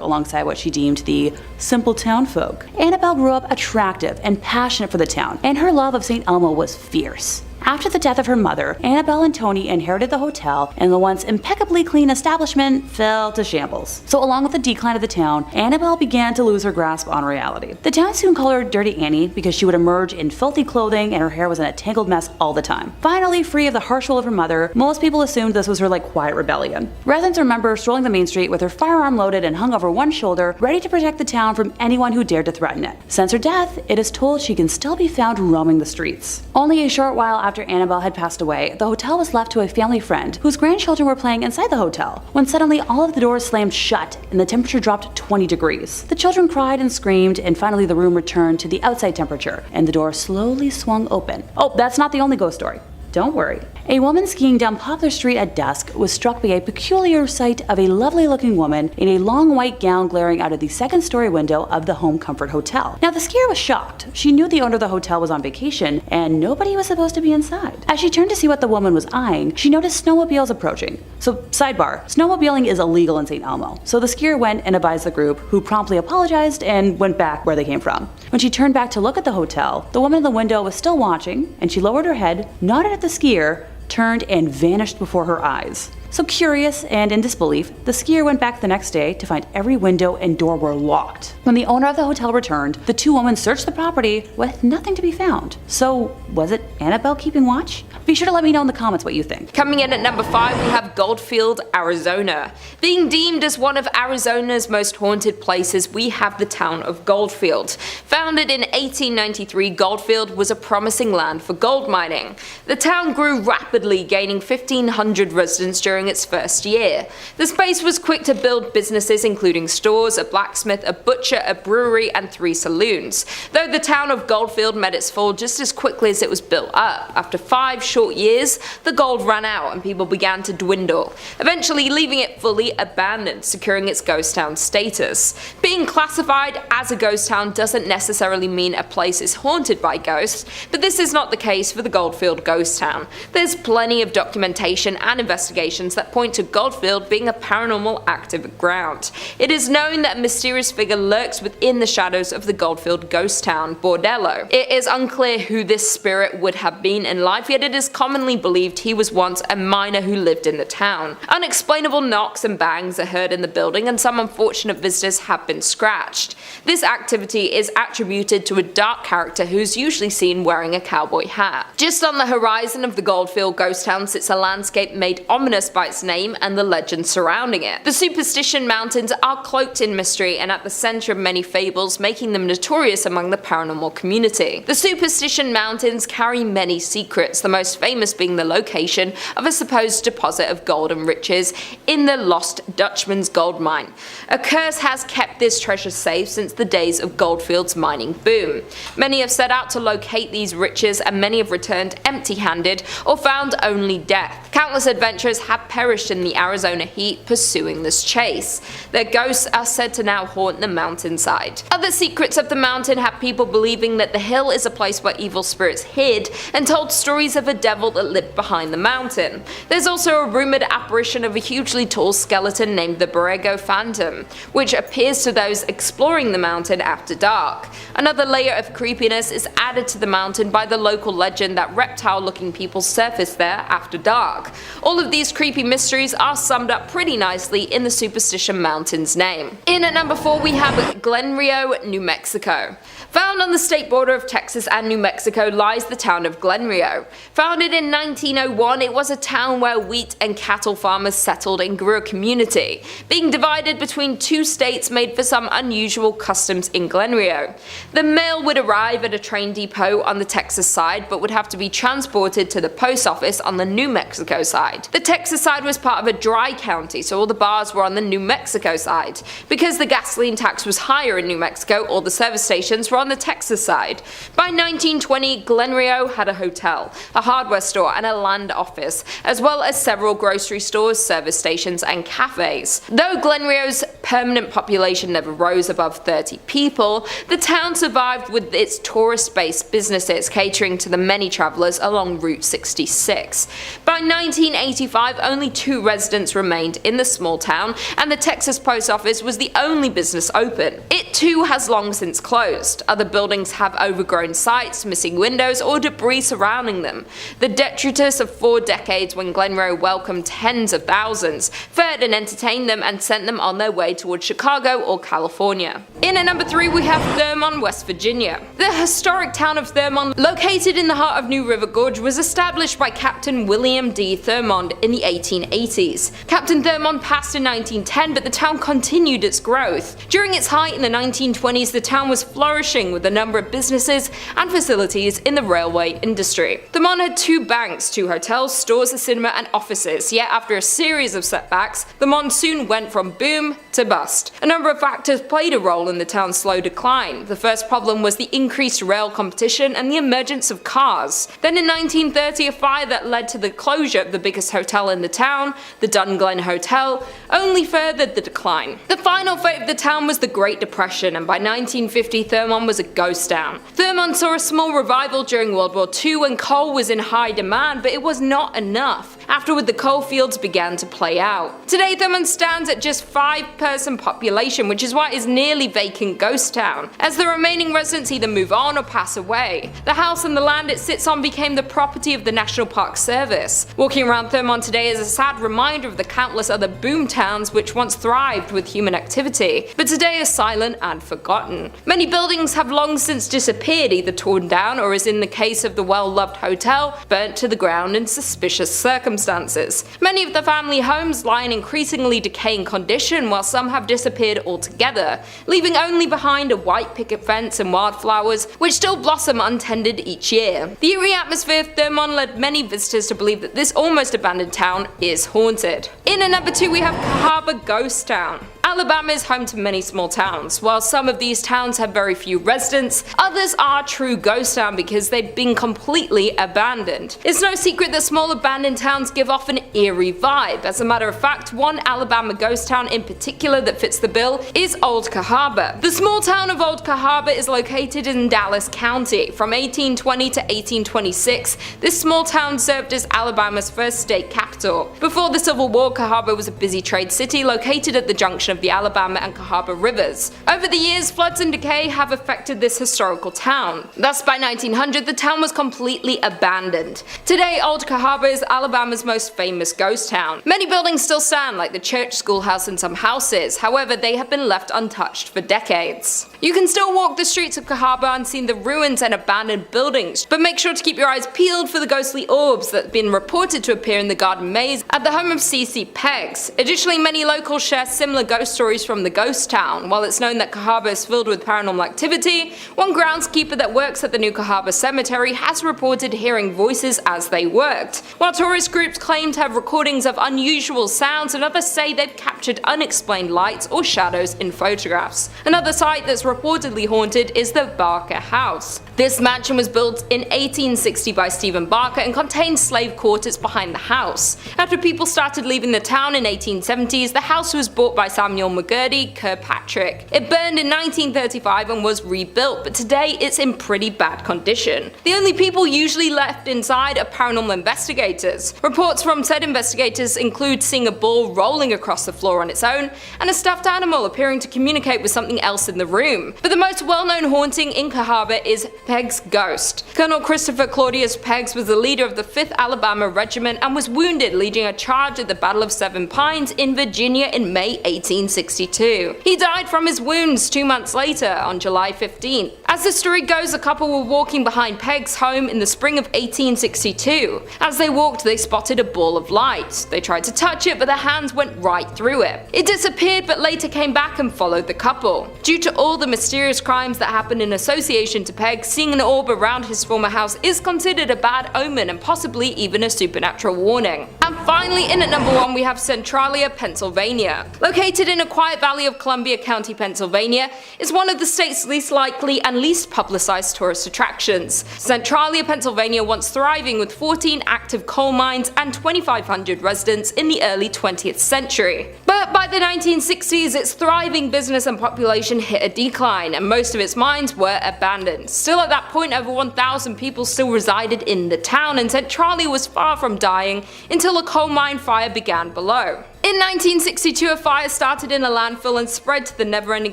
alongside what she deemed the simple town folk. Annabelle grew up attractive and passionate for the town, and her love of St. Elmo was fierce. After the death of her mother, Annabelle and Tony inherited the hotel, and the once impeccably clean establishment fell to shambles. So along with the decline of the town, Annabelle began to lose her grasp on reality. The town soon called her Dirty Annie because she would emerge in filthy clothing and her hair was in a tangled mess all the time. Finally, free of the harsh rule of her mother, most people assumed this was her quiet rebellion. Residents remember strolling the main street with her firearm loaded and hung over one shoulder, ready to protect the town from anyone who dared to threaten it. Since her death, it is told she can still be found roaming the streets. Only a short while after Annabelle had passed away, the hotel was left to a family friend whose grandchildren were playing inside the hotel, when suddenly all of the doors slammed shut and the temperature dropped 20 degrees. The children cried and screamed, and finally the room returned to the outside temperature, and the door slowly swung open. Oh, that's not the only ghost story. Don't worry. A woman skiing down Poplar Street at dusk was struck by a peculiar sight of a lovely-looking woman in a long white gown glaring out of the second-story window of the Home Comfort Hotel. Now, the skier was shocked. She knew the owner of the hotel was on vacation, and nobody was supposed to be inside. As she turned to see what the woman was eyeing, she noticed snowmobiles approaching. So, sidebar, snowmobiling is illegal in St. Elmo, so the skier went and advised the group, who promptly apologized and went back where they came from. When she turned back to look at the hotel, the woman in the window was still watching, and she lowered her head, nodded at the skier, turned and vanished before her eyes. So curious and in disbelief, the skier went back the next day to find every window and door were locked. When the owner of the hotel returned, the 2 women searched the property with nothing to be found. So was it Annabelle keeping watch? Be sure to let me know in the comments what you think. Coming in at number 5, we have Goldfield, Arizona. Being deemed as one of Arizona's most haunted places, we have the town of Goldfield. Founded in 1893, Goldfield was a promising land for gold mining. The town grew rapidly, gaining 1,500 residents during its first year. The space was quick to build businesses including stores, a blacksmith, a butcher, a brewery, and 3 saloons. Though the town of Goldfield met its fall just as quickly as it was built up. After 5 short years, the gold ran out and people began to dwindle, eventually leaving it fully abandoned, securing its ghost town status. Being classified as a ghost town doesn't necessarily mean a place is haunted by ghosts, but this is not the case for the Goldfield ghost town. There's plenty of documentation and investigations that point to Goldfield being a paranormal active ground. It is known that a mysterious figure lurks within the shadows of the Goldfield ghost town, Bordello. It is unclear who this spirit would have been in life, yet it is commonly believed he was once a miner who lived in the town. Unexplainable knocks and bangs are heard in the building, and some unfortunate visitors have been scratched. This activity is attributed to a dark character who's usually seen wearing a cowboy hat. Just on the horizon of the Goldfield ghost town sits a landscape made ominous by its name and the legend surrounding it. The Superstition Mountains are cloaked in mystery and at the center of many fables, making them notorious among the paranormal community. The Superstition Mountains carry many secrets, the most famous being the location of a supposed deposit of gold and riches in the Lost Dutchman's gold mine. A curse has kept this treasure safe since the days of Goldfield's mining boom. Many have set out to locate these riches, and many have returned empty-handed or found only death. Countless adventurers have perished in the Arizona heat pursuing this chase. Their ghosts are said to now haunt the mountainside. Other secrets of the mountain have people believing that the hill is a place where evil spirits hid and told stories of a devil that lived behind the mountain. There's also a rumored apparition of a hugely tall skeleton named the Borrego Phantom, which appears to those exploring the mountain after dark. Another layer of creepiness is added to the mountain by the local legend that reptile-looking people surface there after dark. All of these creepy mysteries are summed up pretty nicely in the Superstition Mountain's name. In at number 4 we have Glen Rio, New Mexico. Found on the state border of Texas and New Mexico lies the town of Glen Rio. Founded in 1901, it was a town where wheat and cattle farmers settled and grew a community. Being divided between two states made for some unusual customs in Glen Rio. The mail would arrive at a train depot on the Texas side, but would have to be transported to the post office on the New Mexico side. The Texas side was part of a dry county, so all the bars were on the New Mexico side. Because the gasoline tax was higher in New Mexico, all the service stations were on the Texas side. By 1920, Glen Rio had a hotel, a hardware store and a land office, as well as several grocery stores, service stations and cafes. Though Glen Rio's permanent population never rose above 30 people, the town survived with its tourist-based businesses catering to the many travelers along Route 66. By 1985, only 2 residents remained in the small town, and the Texas post office was the only business open. It too has long since closed. Other buildings have overgrown sites, missing windows, or debris surrounding them. The detritus of 4 decades when Glen Rio welcomed tens of thousands, fed and entertained them, and sent them on their way towards Chicago or California. In at number 3 we have Thurmont, West Virginia. The historic town of Thurmont, located in the heart of New River Gorge, was established by Captain William D. Thurmont in the 1880s. Captain Thurmont passed in 1910, but the town continued its growth. During its height in the 1920s, the town was flourishing with a number of businesses and facilities in the railway industry. Thurmont had 2 banks, 2 hotels, stores, a cinema and offices, yet after a series of setbacks, Thurmont soon went from boom to bust. A number of factors played a role in the town's slow decline. The first problem was the increased rail competition and the emergence of cars. Then in 1930, a fire that led to the closure of the biggest hotel in the town, the Dunglen Hotel, only furthered the decline. The final fate of the town was the Great Depression, and by 1950 Thurmont was a ghost town. Thurmont saw a small revival during World War II when coal was in high demand, but it was not enough. Afterward, the coal fields began to play out. Today, Thurmont stands at just 5-person population, which is why it is nearly vacant ghost town, as the remaining residents either move on or pass away. The house and the land it sits on became the property of the National Park Service. Walking around Thurmont today is a sad reminder of the countless other boom towns which once thrived with human activity, but today are silent and forgotten. Many buildings have long since disappeared, either torn down or, as in the case of the well-loved hotel, burnt to the ground in suspicious circumstances. Many of the family homes lie in increasingly decaying condition, while some have disappeared altogether, leaving only behind a white picket fence and wildflowers which still blossom untended each year. The eerie atmosphere of Thurmont led many visitors to believe that this almost abandoned town is haunted. In at number 2 we have Cahaba Ghost Town. Alabama is home to many small towns. While some of these towns have very few residents, others are true ghost town because they've been completely abandoned. It's no secret that small abandoned towns give off an eerie vibe. As a matter of fact, one Alabama ghost town in particular that fits the bill is Old Cahaba. The small town of Old Cahaba is located in Dallas County. From 1820 to 1826, this small town served as Alabama's first state capital. Before the Civil War, Cahaba was a busy trade city located at the junction of the Alabama and Cahaba rivers. Over the years, floods and decay have affected this historical town. Thus, by 1900, the town was completely abandoned. Today, Old Cahaba is Alabama's most famous ghost town. Many buildings still stand, like the church, schoolhouse, and some houses. However, they have been left untouched for decades. You can still walk the streets of Cahaba and see the ruins and abandoned buildings, but make sure to keep your eyes peeled for the ghostly orbs that have been reported to appear in the garden maze at the home of C.C. Peggs. Additionally, many locals share similar ghost ghost stories from the ghost town. While it's known that Cahaba is filled with paranormal activity, one groundskeeper that works at the new Cahaba cemetery has reported hearing voices as they worked. While tourist groups claim to have recordings of unusual sounds, and others say they've captured unexplained lights or shadows in photographs. Another site that's reportedly haunted is the Barker House. This mansion was built in 1860 by Stephen Barker and contained slave quarters behind the house. After people started leaving the town in 1870s, the house was bought by Samuel McGurdy Kirkpatrick. It burned in 1935 and was rebuilt, but today it's in pretty bad condition. The only people usually left inside are paranormal investigators. Reports from said investigators include seeing a bull rolling across the floor on its own, and a stuffed animal appearing to communicate with something else in the room. But the most well-known haunting in Cahaba is Pegg's ghost. Colonel Christopher Claudius Peggs was the leader of the 5th Alabama Regiment and was wounded leading a charge at the Battle of Seven Pines in Virginia in May 1862. He died from his wounds 2 months later, on July 15th. As the story goes, a couple were walking behind Pegg's home in the spring of 1862. As they walked, they spotted a ball of light. They tried to touch it, but their hands went right through it. It disappeared, but later came back and followed the couple. Due to all the mysterious crimes that happened in association to Pegg, seeing an orb around his former house is considered a bad omen and possibly even a supernatural warning. And finally, in at number 1 we have Centralia, Pennsylvania. Located in a quiet valley of Columbia County, Pennsylvania, is one of the state's least likely and least publicized tourist attractions. Centralia, Pennsylvania once thriving with 14 active coal mines and 2,500 residents in the early 20th century. But by the 1960s, its thriving business and population hit a decline, and most of its mines were abandoned. Still at that point, over 1,000 people still resided in the town, and Centralia was far from dying until a coal mine fire began below. In 1962, a fire started in a landfill and spread to the never-ending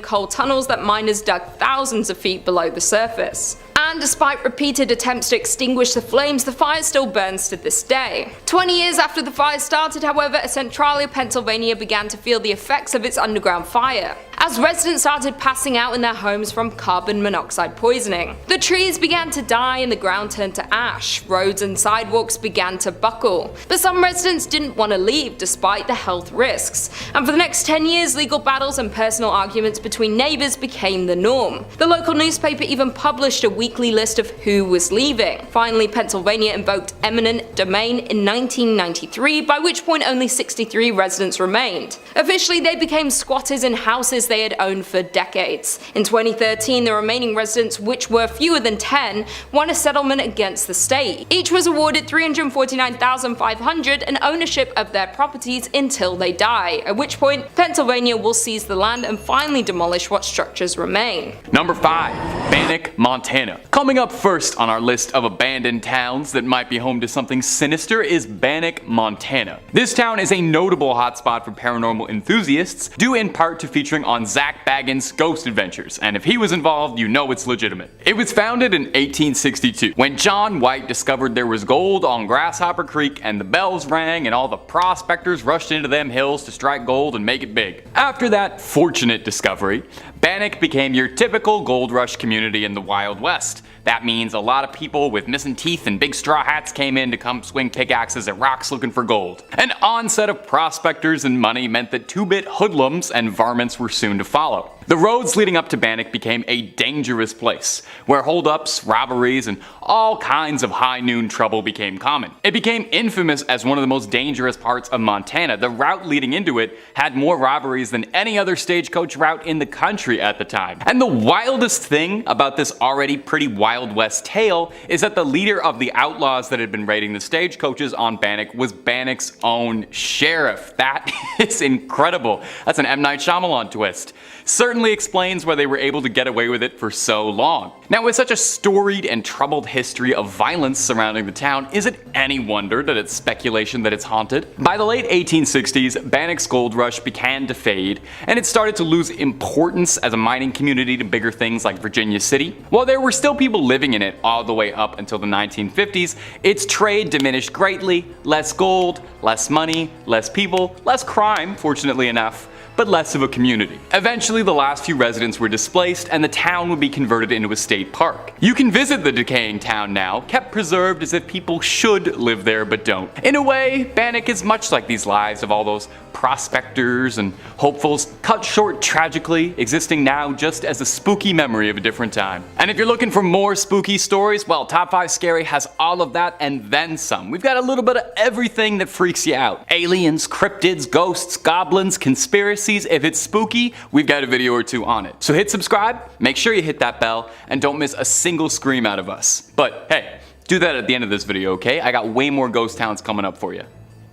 coal tunnels that miners dug thousands of feet below the surface. And despite repeated attempts to extinguish the flames, the fire still burns to this day. 20 years after the fire started, however, Centralia, Pennsylvania began to feel the effects of its underground fire, as residents started passing out in their homes from carbon monoxide poisoning. The trees began to die and the ground turned to ash. Roads and sidewalks began to buckle. But some residents didn't want to leave despite the health risks. And for the next 10 years, legal battles and personal arguments between neighbors became the norm. The local newspaper even published a weekly list of who was leaving. Finally, Pennsylvania invoked eminent domain in 1993, by which point only 63 residents remained. Officially, they became squatters in houses they had owned for decades. In 2013, the remaining residents, which were fewer than 10, won a settlement against the state. Each was awarded $349,500 and ownership of their properties until they die, at which point Pennsylvania will seize the land and finally demolish what structures remain. Number 5. Bannock, Montana. Coming up first on our list of abandoned towns that might be home to something sinister is Bannock, Montana. This town is a notable hotspot for paranormal enthusiasts, due in part to featuring on Zach Bagans' ghost adventures, and if he was involved, you know it's legitimate. It was founded in 1862, when John White discovered there was gold on Grasshopper Creek and the bells rang and all the prospectors rushed into them hills to strike gold and make it big. After that fortunate discovery, Bannock became your typical gold rush community in the Wild West. That means a lot of people with missing teeth and big straw hats came in to come swing pickaxes at rocks looking for gold. An onset of prospectors and money meant that two-bit hoodlums and varmints were soon to follow. The roads leading up to Bannock became a dangerous place, where holdups, robberies, and all kinds of high noon trouble became common. It became infamous as one of the most dangerous parts of Montana. The route leading into it had more robberies than any other stagecoach route in the country at the time. And the wildest thing about this already pretty Wild West tale is that the leader of the outlaws that had been raiding the stagecoaches on Bannock was Bannock's own sheriff. That is incredible. That's an M. Night Shyamalan twist. Certainly explains why they were able to get away with it for so long. Now, with such a storied and troubled history of violence surrounding the town, is it any wonder that it's speculation that it's haunted? By the late 1860s, Bannock's gold rush began to fade, and it started to lose importance as a mining community to bigger things like Virginia City. While there were still people living in it all the way up until the 1950s, its trade diminished greatly. Less gold, less money, less people, less crime, fortunately enough. but less of a community. Eventually, the last few residents were displaced and the town would be converted into a state park. You can visit the decaying town now, kept preserved as if people should live there but don't. In a way, Bannock is much like these lives of all those prospectors and hopefuls, cut short tragically, existing now just as a spooky memory of a different time. And if you're looking for more spooky stories, well, Top 5 Scary has all of that and then some. We've got a little bit of everything that freaks you out. Aliens, cryptids, ghosts, goblins, conspiracies. If it's spooky, we've got a video or two on it. So hit subscribe, make sure you hit that bell, and don't miss a single scream out of us. But hey, do that at the end of this video, okay? I got way more ghost towns coming up for you.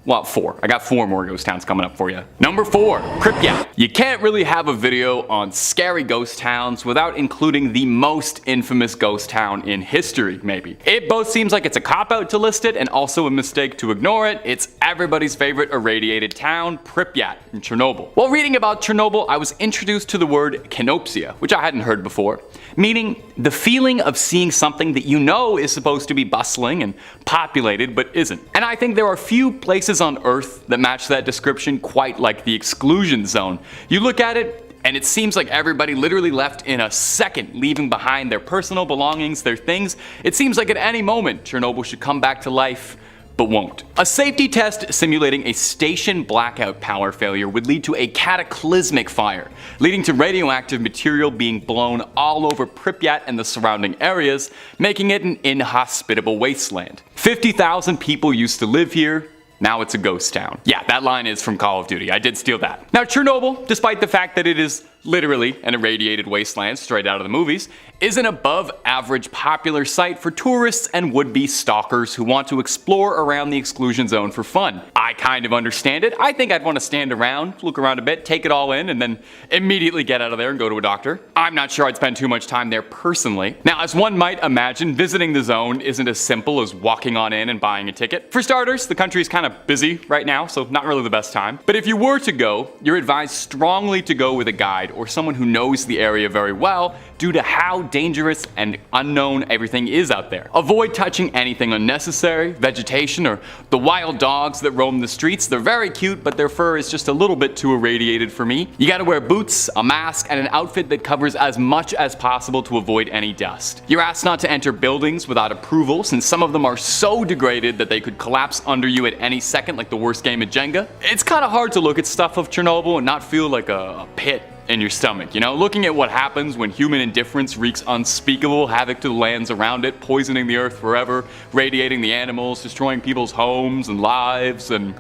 Well, 4. I got 4 more ghost towns coming up for you. Number 4, Pripyat. You can't really have a video on scary ghost towns without including the most infamous ghost town in history, maybe. It both seems like it's a cop-out to list it and also a mistake to ignore it. It's everybody's favorite irradiated town, Pripyat in Chernobyl. While reading about Chernobyl, I was introduced to the word kenopsia, which I hadn't heard before, meaning the feeling of seeing something that you know is supposed to be bustling and populated but isn't. And I think there are few places on Earth that match that description quite like the exclusion zone. You look at it, and it seems like everybody literally left in a second, leaving behind their personal belongings, their things. It seems like at any moment, Chernobyl should come back to life, but won't. A safety test simulating a station blackout power failure would lead to a cataclysmic fire, leading to radioactive material being blown all over Pripyat and the surrounding areas, making it an inhospitable wasteland. 50,000 people used to live here. Now it's a ghost town. Yeah, that line is from Call of Duty. I did steal that. Now, Chernobyl, despite the fact that it is literally an irradiated wasteland straight out of the movies, is an above average popular site for tourists and would-be stalkers who want to explore around the exclusion zone for fun. I kind of understand it. I think I'd want to stand around, look around a bit, take it all in, and then immediately get out of there and go to a doctor. I'm not sure I'd spend too much time there personally. Now, as one might imagine, visiting the zone isn't as simple as walking on in and buying a ticket. For starters, the country's kind of busy right now, so not really the best time. But if you were to go, you're advised strongly to go with a guide or someone who knows the area very well due to how dangerous and unknown everything is out there. Avoid touching anything unnecessary, vegetation, or the wild dogs that roam the streets. They're very cute, but their fur is just a little bit too irradiated for me. You gotta wear boots, a mask, and an outfit that covers as much as possible to avoid any dust. You're asked not to enter buildings without approval, since some of them are so degraded that they could collapse under you at any second like the worst game of Jenga. It's kinda hard to look at stuff of Chernobyl and not feel like a pit in your stomach, you know? Looking at what happens when human indifference wreaks unspeakable havoc to the lands around it, poisoning the earth forever, radiating the animals, destroying people's homes and lives, and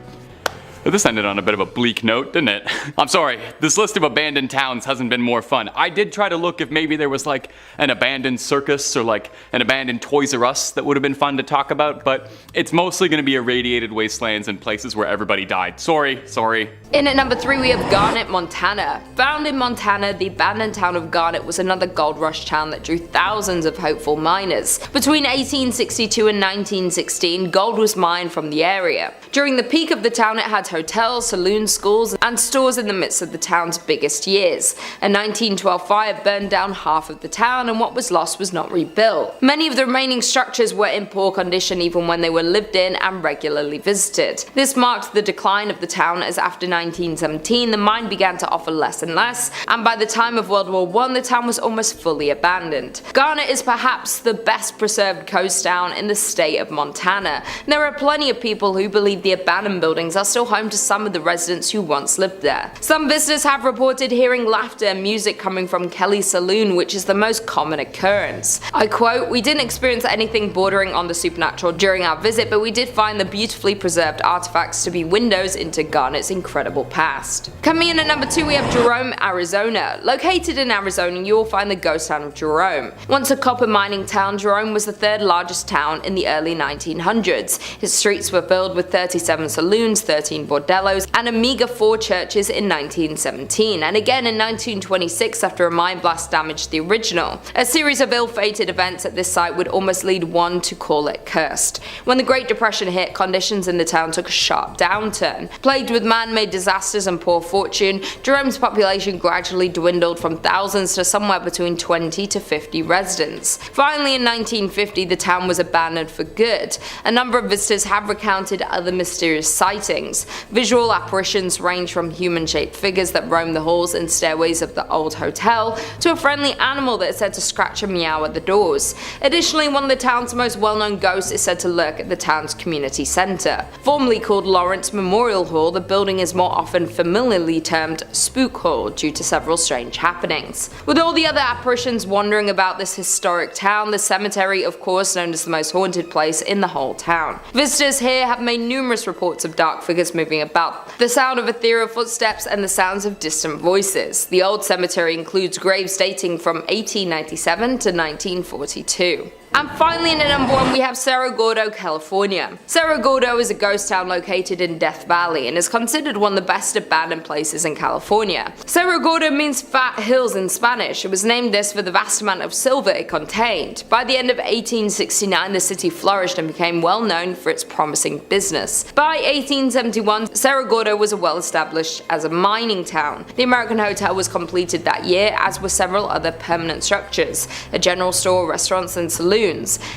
this ended on a bit of a bleak note, didn't it? I'm sorry, this list of abandoned towns hasn't been more fun. I did try to look if maybe there was like an abandoned circus or like an abandoned Toys R Us that would have been fun to talk about, but it's mostly gonna be irradiated wastelands and places where everybody died. Sorry. In at number 3 we have Garnet, Montana. Found in Montana, the abandoned town of Garnet was another gold rush town that drew thousands of hopeful miners. Between 1862 and 1916, gold was mined from the area. During the peak of the town, it had hotels, saloons, schools, and stores in the midst of the town's biggest years. A 1912 fire burned down half of the town, and what was lost was not rebuilt. Many of the remaining structures were in poor condition even when they were lived in and regularly visited. This marked the decline of the town, as after 1917 the mine began to offer less and less, and by the time of World War I the town was almost fully abandoned. Garnet is perhaps the best preserved coast town in the state of Montana. There are plenty of people who believe the abandoned buildings are still home to some of the residents who once lived there. Some visitors have reported hearing laughter and music coming from Kelly's Saloon, which is the most common occurrence. I quote, "We didn't experience anything bordering on the supernatural during our visit, but we did find the beautifully preserved artifacts to be windows into Garnet's incredible past." Coming in at number 2 we have Jerome, Arizona. Located in Arizona, you will find the ghost town of Jerome. Once a copper mining town, Jerome was the 3rd largest town in the early 1900s. Its streets were filled with 37 saloons, 13 bordellos, and a meager 4 churches in 1917, and again in 1926 after a mine blast damaged the original. A series of ill-fated events at this site would almost lead one to call it cursed. When the Great Depression hit, conditions in the town took a sharp downturn. Plagued with man-made disasters and poor fortune, Jerome's population gradually dwindled from thousands to somewhere between 20 to 50 residents. Finally in 1950 the town was abandoned for good. A number of visitors have recounted other mysterious sightings. Visual apparitions range from human-shaped figures that roam the halls and stairways of the old hotel to a friendly animal that is said to scratch and meow at the doors. Additionally, one of the town's most well-known ghosts is said to lurk at the town's community centre. Formerly called Lawrence Memorial Hall, the building is more often familiarly termed Spook Hall due to several strange happenings. With all the other apparitions wandering about this historic town, the cemetery, of course, known as the most haunted place in the whole town. Visitors here have made numerous reports of dark figures moving about, the sound of ethereal footsteps, and the sounds of distant voices. The old cemetery includes graves dating from 1897 to 1942. And finally, in at number 1, we have Cerro Gordo, California. Cerro Gordo is a ghost town located in Death Valley and is considered one of the best abandoned places in California. Cerro Gordo means fat hills in Spanish. It was named this for the vast amount of silver it contained. By the end of 1869, the city flourished and became well known for its promising business. By 1871, Cerro Gordo was well established as a mining town. The American Hotel was completed that year, as were several other permanent structures, a general store, restaurants, and saloons.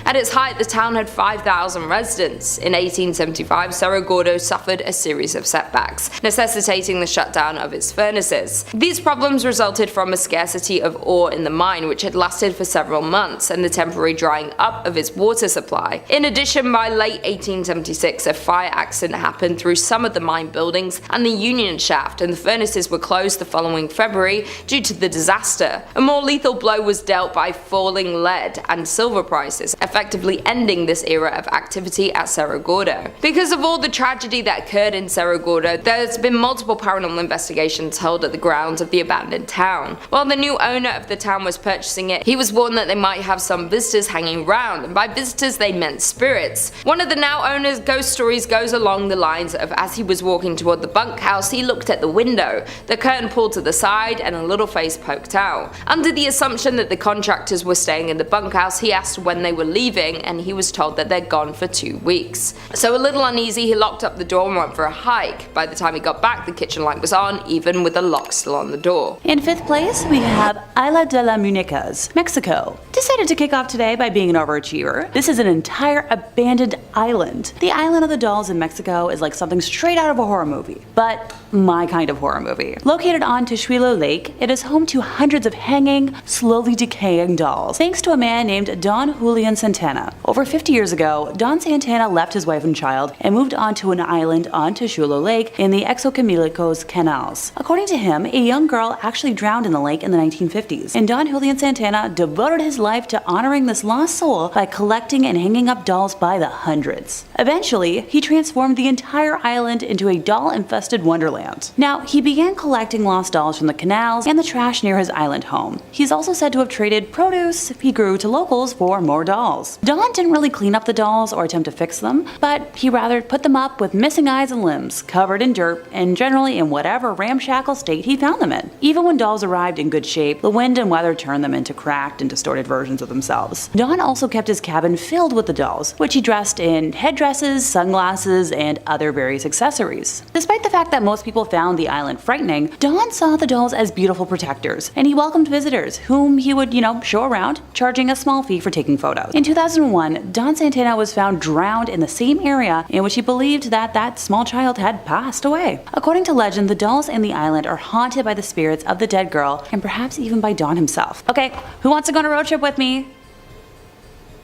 At its height, the town had 5,000 residents. In 1875, Cerro Gordo suffered a series of setbacks, necessitating the shutdown of its furnaces. These problems resulted from a scarcity of ore in the mine, which had lasted for several months, and the temporary drying up of its water supply. In addition, by late 1876, a fire accident happened through some of the mine buildings and the union shaft, and the furnaces were closed the following February due to the disaster. A more lethal blow was dealt by falling lead and silver prices, effectively ending this era of activity at Cerro Gordo. Because of all the tragedy that occurred in Cerro Gordo, there's been multiple paranormal investigations held at the grounds of the abandoned town. While the new owner of the town was purchasing it, he was warned that they might have some visitors hanging around, and by visitors they meant spirits. One of the now owner's ghost stories goes along the lines of, as he was walking toward the bunkhouse, he looked at the window, the curtain pulled to the side, and a little face poked out. Under the assumption that the contractors were staying in the bunkhouse, he asked when they were leaving, and he was told that they're gone for 2 weeks. So a little uneasy, he locked up the door and went for a hike. By the time he got back, the kitchen light was on, even with the lock still on the door. In 5th place, we have Isla de las Muñecas, Mexico. Decided to kick off today by being an overachiever. This is an entire abandoned island. The island of the dolls in Mexico is like something straight out of a horror movie, but my kind of horror movie. Located on Texuelo Lake, it is home to hundreds of hanging, slowly decaying dolls, thanks to a man named Don Julian Santana. Over 50 years ago, Don Santana left his wife and child and moved onto an island on Texuelo Lake in the Exoquimilicos canals. According to him, a young girl actually drowned in the lake in the 1950s, and Don Julian Santana devoted his life to honoring this lost soul by collecting and hanging up dolls by the hundreds. Eventually, he transformed the entire island into a doll-infested wonderland. Now, he began collecting lost dolls from the canals and the trash near his island home. He's also said to have traded produce he grew to locals for more dolls. Don didn't really clean up the dolls or attempt to fix them, but he rather put them up with missing eyes and limbs, covered in dirt, and generally in whatever ramshackle state he found them in. Even when dolls arrived in good shape, the wind and weather turned them into cracked and distorted versions of themselves. Don also kept his cabin filled with the dolls, which he dressed in headdresses, sunglasses, and other various accessories. Despite the fact that most people found the island frightening, Don saw the dolls as beautiful protectors, and he welcomed visitors, whom he would, show around, charging a small fee for taking photos. In 2001, Don Santana was found drowned in the same area in which he believed that small child had passed away. According to legend, the dolls in the island are haunted by the spirits of the dead girl, and perhaps even by Don himself. Okay, who wants to go on a road trip with me?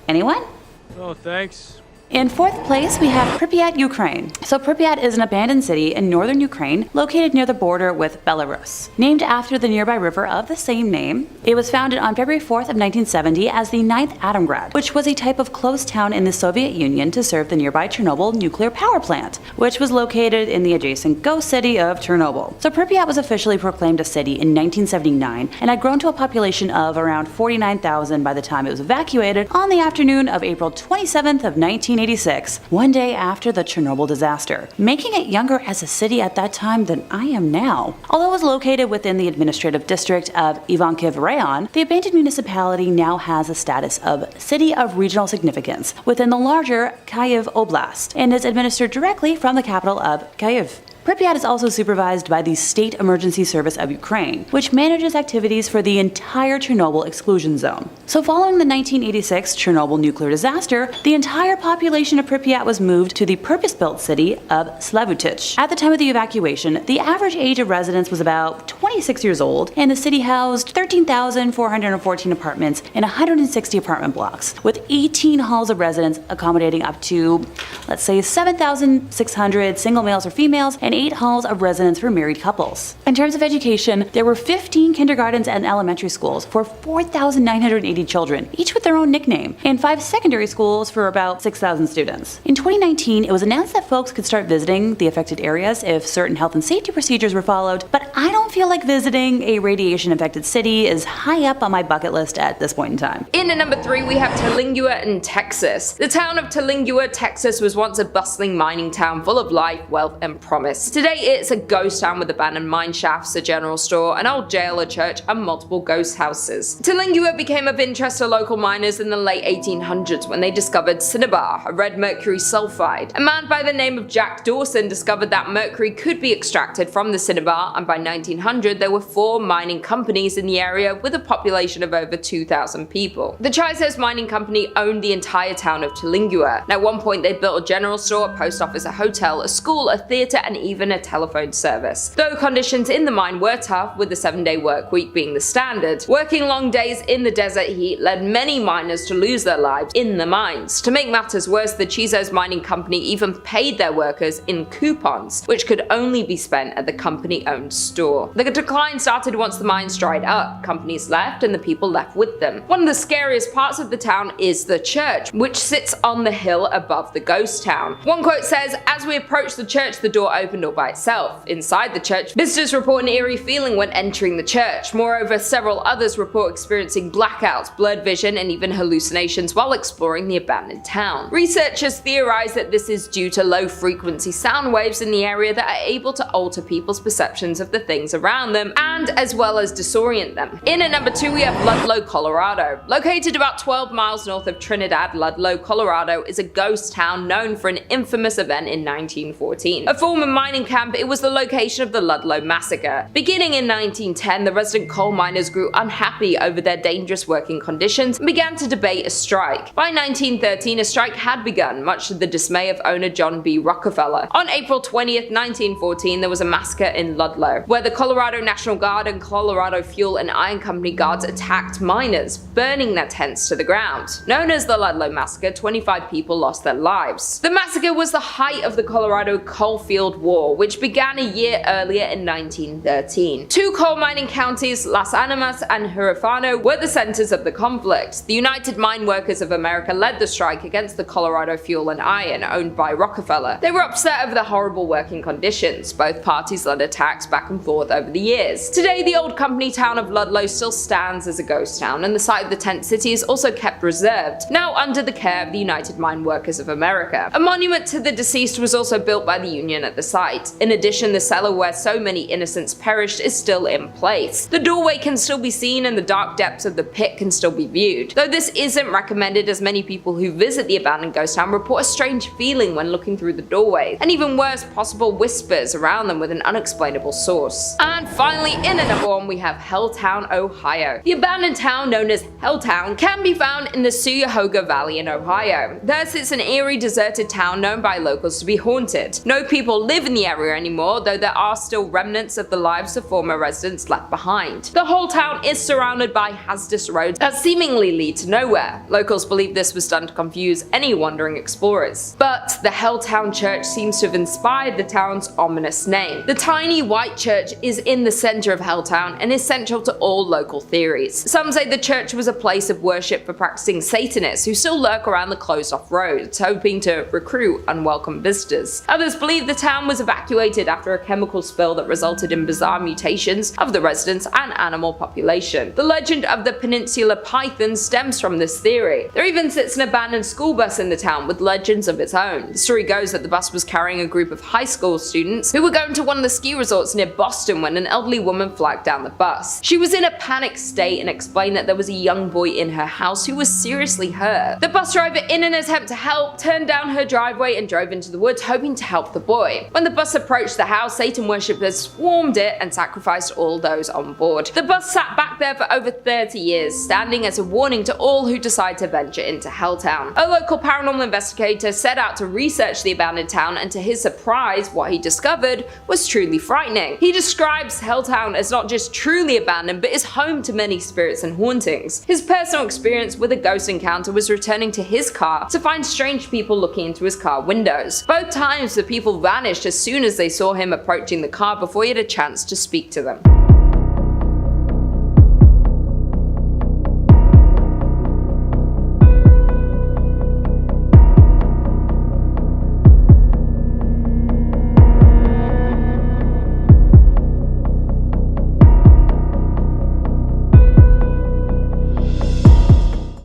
Anyone? Oh, thanks. In 4th place, we have Pripyat, Ukraine. So Pripyat is an abandoned city in northern Ukraine located near the border with Belarus. Named after the nearby river of the same name, it was founded on February 4th of 1970 as the 9th Atomgrad, which was a type of closed town in the Soviet Union to serve the nearby Chernobyl nuclear power plant, which was located in the adjacent ghost city of Chernobyl. So Pripyat was officially proclaimed a city in 1979 and had grown to a population of around 49,000 by the time it was evacuated on the afternoon of April 27th of 1986, one day after the Chernobyl disaster, making it younger as a city at that time than I am now. Although it was located within the administrative district of Ivankiv Rayon, the abandoned municipality now has a status of City of Regional Significance within the larger Kyiv Oblast and is administered directly from the capital of Kyiv. Pripyat is also supervised by the State Emergency Service of Ukraine, which manages activities for the entire Chernobyl exclusion zone. So following the 1986 Chernobyl nuclear disaster, the entire population of Pripyat was moved to the purpose-built city of Slavutich. At the time of the evacuation, the average age of residents was about 26 years old, and the city housed 13,414 apartments in 160 apartment blocks, with 18 halls of residence accommodating up to, let's say, 7,600 single males or females, and 8 halls of residence for married couples. In terms of education, there were 15 kindergartens and elementary schools for 4,980 children, each with their own nickname, and 5 secondary schools for about 6,000 students. In 2019, it was announced that folks could start visiting the affected areas if certain health and safety procedures were followed, but I don't feel like visiting a radiation-affected city is high up on my bucket list at this point in time. In at number 3, we have Tellingua in Texas. The town of Tellingua, Texas was once a bustling mining town full of life, wealth, and promise. Today it's a ghost town with abandoned mine shafts, a general store, an old jail, a church, and multiple ghost houses. Tellingua became of interest to local miners in the late 1800s when they discovered cinnabar, a red mercury sulfide. A man by the name of Jack Dawson discovered that mercury could be extracted from the cinnabar, and by 1900 there were 4 mining companies in the area with a population of over 2,000 people. The Chisos Mining Company owned the entire town of Tellingua, and at one point they built a general store, a post office, a hotel, a school, a theatre, and even a telephone service. Though conditions in the mine were tough, with the 7-day work week being the standard, working long days in the desert heat led many miners to lose their lives in the mines. To make matters worse, the Chisos Mining Company even paid their workers in coupons, which could only be spent at the company-owned store. The decline started once the mines dried up, companies left, and the people left with them. One of the scariest parts of the town is the church, which sits on the hill above the ghost town. One quote says, "As we approached the church, the door opened all by itself. Inside the church, visitors report an eerie feeling when entering the church. Moreover, several others report experiencing blackouts, blurred vision, and even hallucinations while exploring the abandoned town." Researchers theorize that this is due to low-frequency sound waves in the area that are able to alter people's perceptions of the things around them, and as well as disorient them. In at number 2, we have Ludlow, Colorado. Located about 12 miles north of Trinidad, Ludlow, Colorado is a ghost town known for an infamous event in 1914. A former mining camp, it was the location of the Ludlow Massacre. Beginning in 1910, the resident coal miners grew unhappy over their dangerous working conditions and began to debate a strike. By 1913, a strike had begun, much to the dismay of owner John B. Rockefeller. On April 20th, 1914, there was a massacre in Ludlow, where the Colorado National Guard and Colorado Fuel and Iron Company guards attacked miners, burning their tents to the ground. Known as the Ludlow Massacre, 25 people lost their lives. The massacre was the height of the Colorado Coalfield War, which began a year earlier in 1913. 2 coal mining counties, Las Animas and Huerfano, were the centers of the conflict. The United Mine Workers of America led the strike against the Colorado Fuel and Iron, owned by Rockefeller. They were upset over the horrible working conditions. Both parties led attacks back and forth over the years. Today, the old company town of Ludlow still stands as a ghost town, and the site of the tent city is also kept reserved, now under the care of the United Mine Workers of America. A monument to the deceased was also built by the Union at the site. In addition, the cellar where so many innocents perished is still in place. The doorway can still be seen and the dark depths of the pit can still be viewed. Though this isn't recommended, as many people who visit the abandoned ghost town report a strange feeling when looking through the doorway, and even worse, possible whispers around them with an unexplainable source. And finally, in at number 1, we have Helltown, Ohio. The abandoned town known as Helltown can be found in the Cuyahoga Valley in Ohio. There sits an eerie, deserted town known by locals to be haunted. No people live in the area anymore, though there are still remnants of the lives of former residents left behind. The whole town is surrounded by hazardous roads that seemingly lead to nowhere. Locals believe this was done to confuse any wandering explorers. But the Helltown Church seems to have inspired the town's ominous name. The tiny white church is in the center of Helltown and is central to all local theories. Some say the church was a place of worship for practicing Satanists who still lurk around the closed-off roads, hoping to recruit unwelcome visitors. Others believe the town was evacuated after a chemical spill that resulted in bizarre mutations of the residents and animal population. The legend of the Peninsula Python stems from this theory. There even sits an abandoned school bus in the town with legends of its own. The story goes that the bus was carrying a group of high school students who were going to one of the ski resorts near Boston when an elderly woman flagged down the bus. She was in a panicked state and explained that there was a young boy in her house who was seriously hurt. The bus driver, in an attempt to help, turned down her driveway and drove into the woods hoping to help the boy. When the bus approached the house, Satan worshippers swarmed it and sacrificed all those on board. The bus sat back there for over 30 years, standing as a warning to all who decide to venture into Helltown. A local paranormal investigator set out to research the abandoned town, and to his surprise, what he discovered was truly frightening. He describes Helltown as not just truly abandoned, but is home to many spirits and hauntings. His personal experience with a ghost encounter was returning to his car to find strange people looking into his car windows. Both times the people vanished as soon as they saw him approaching the car before he had a chance to speak to them.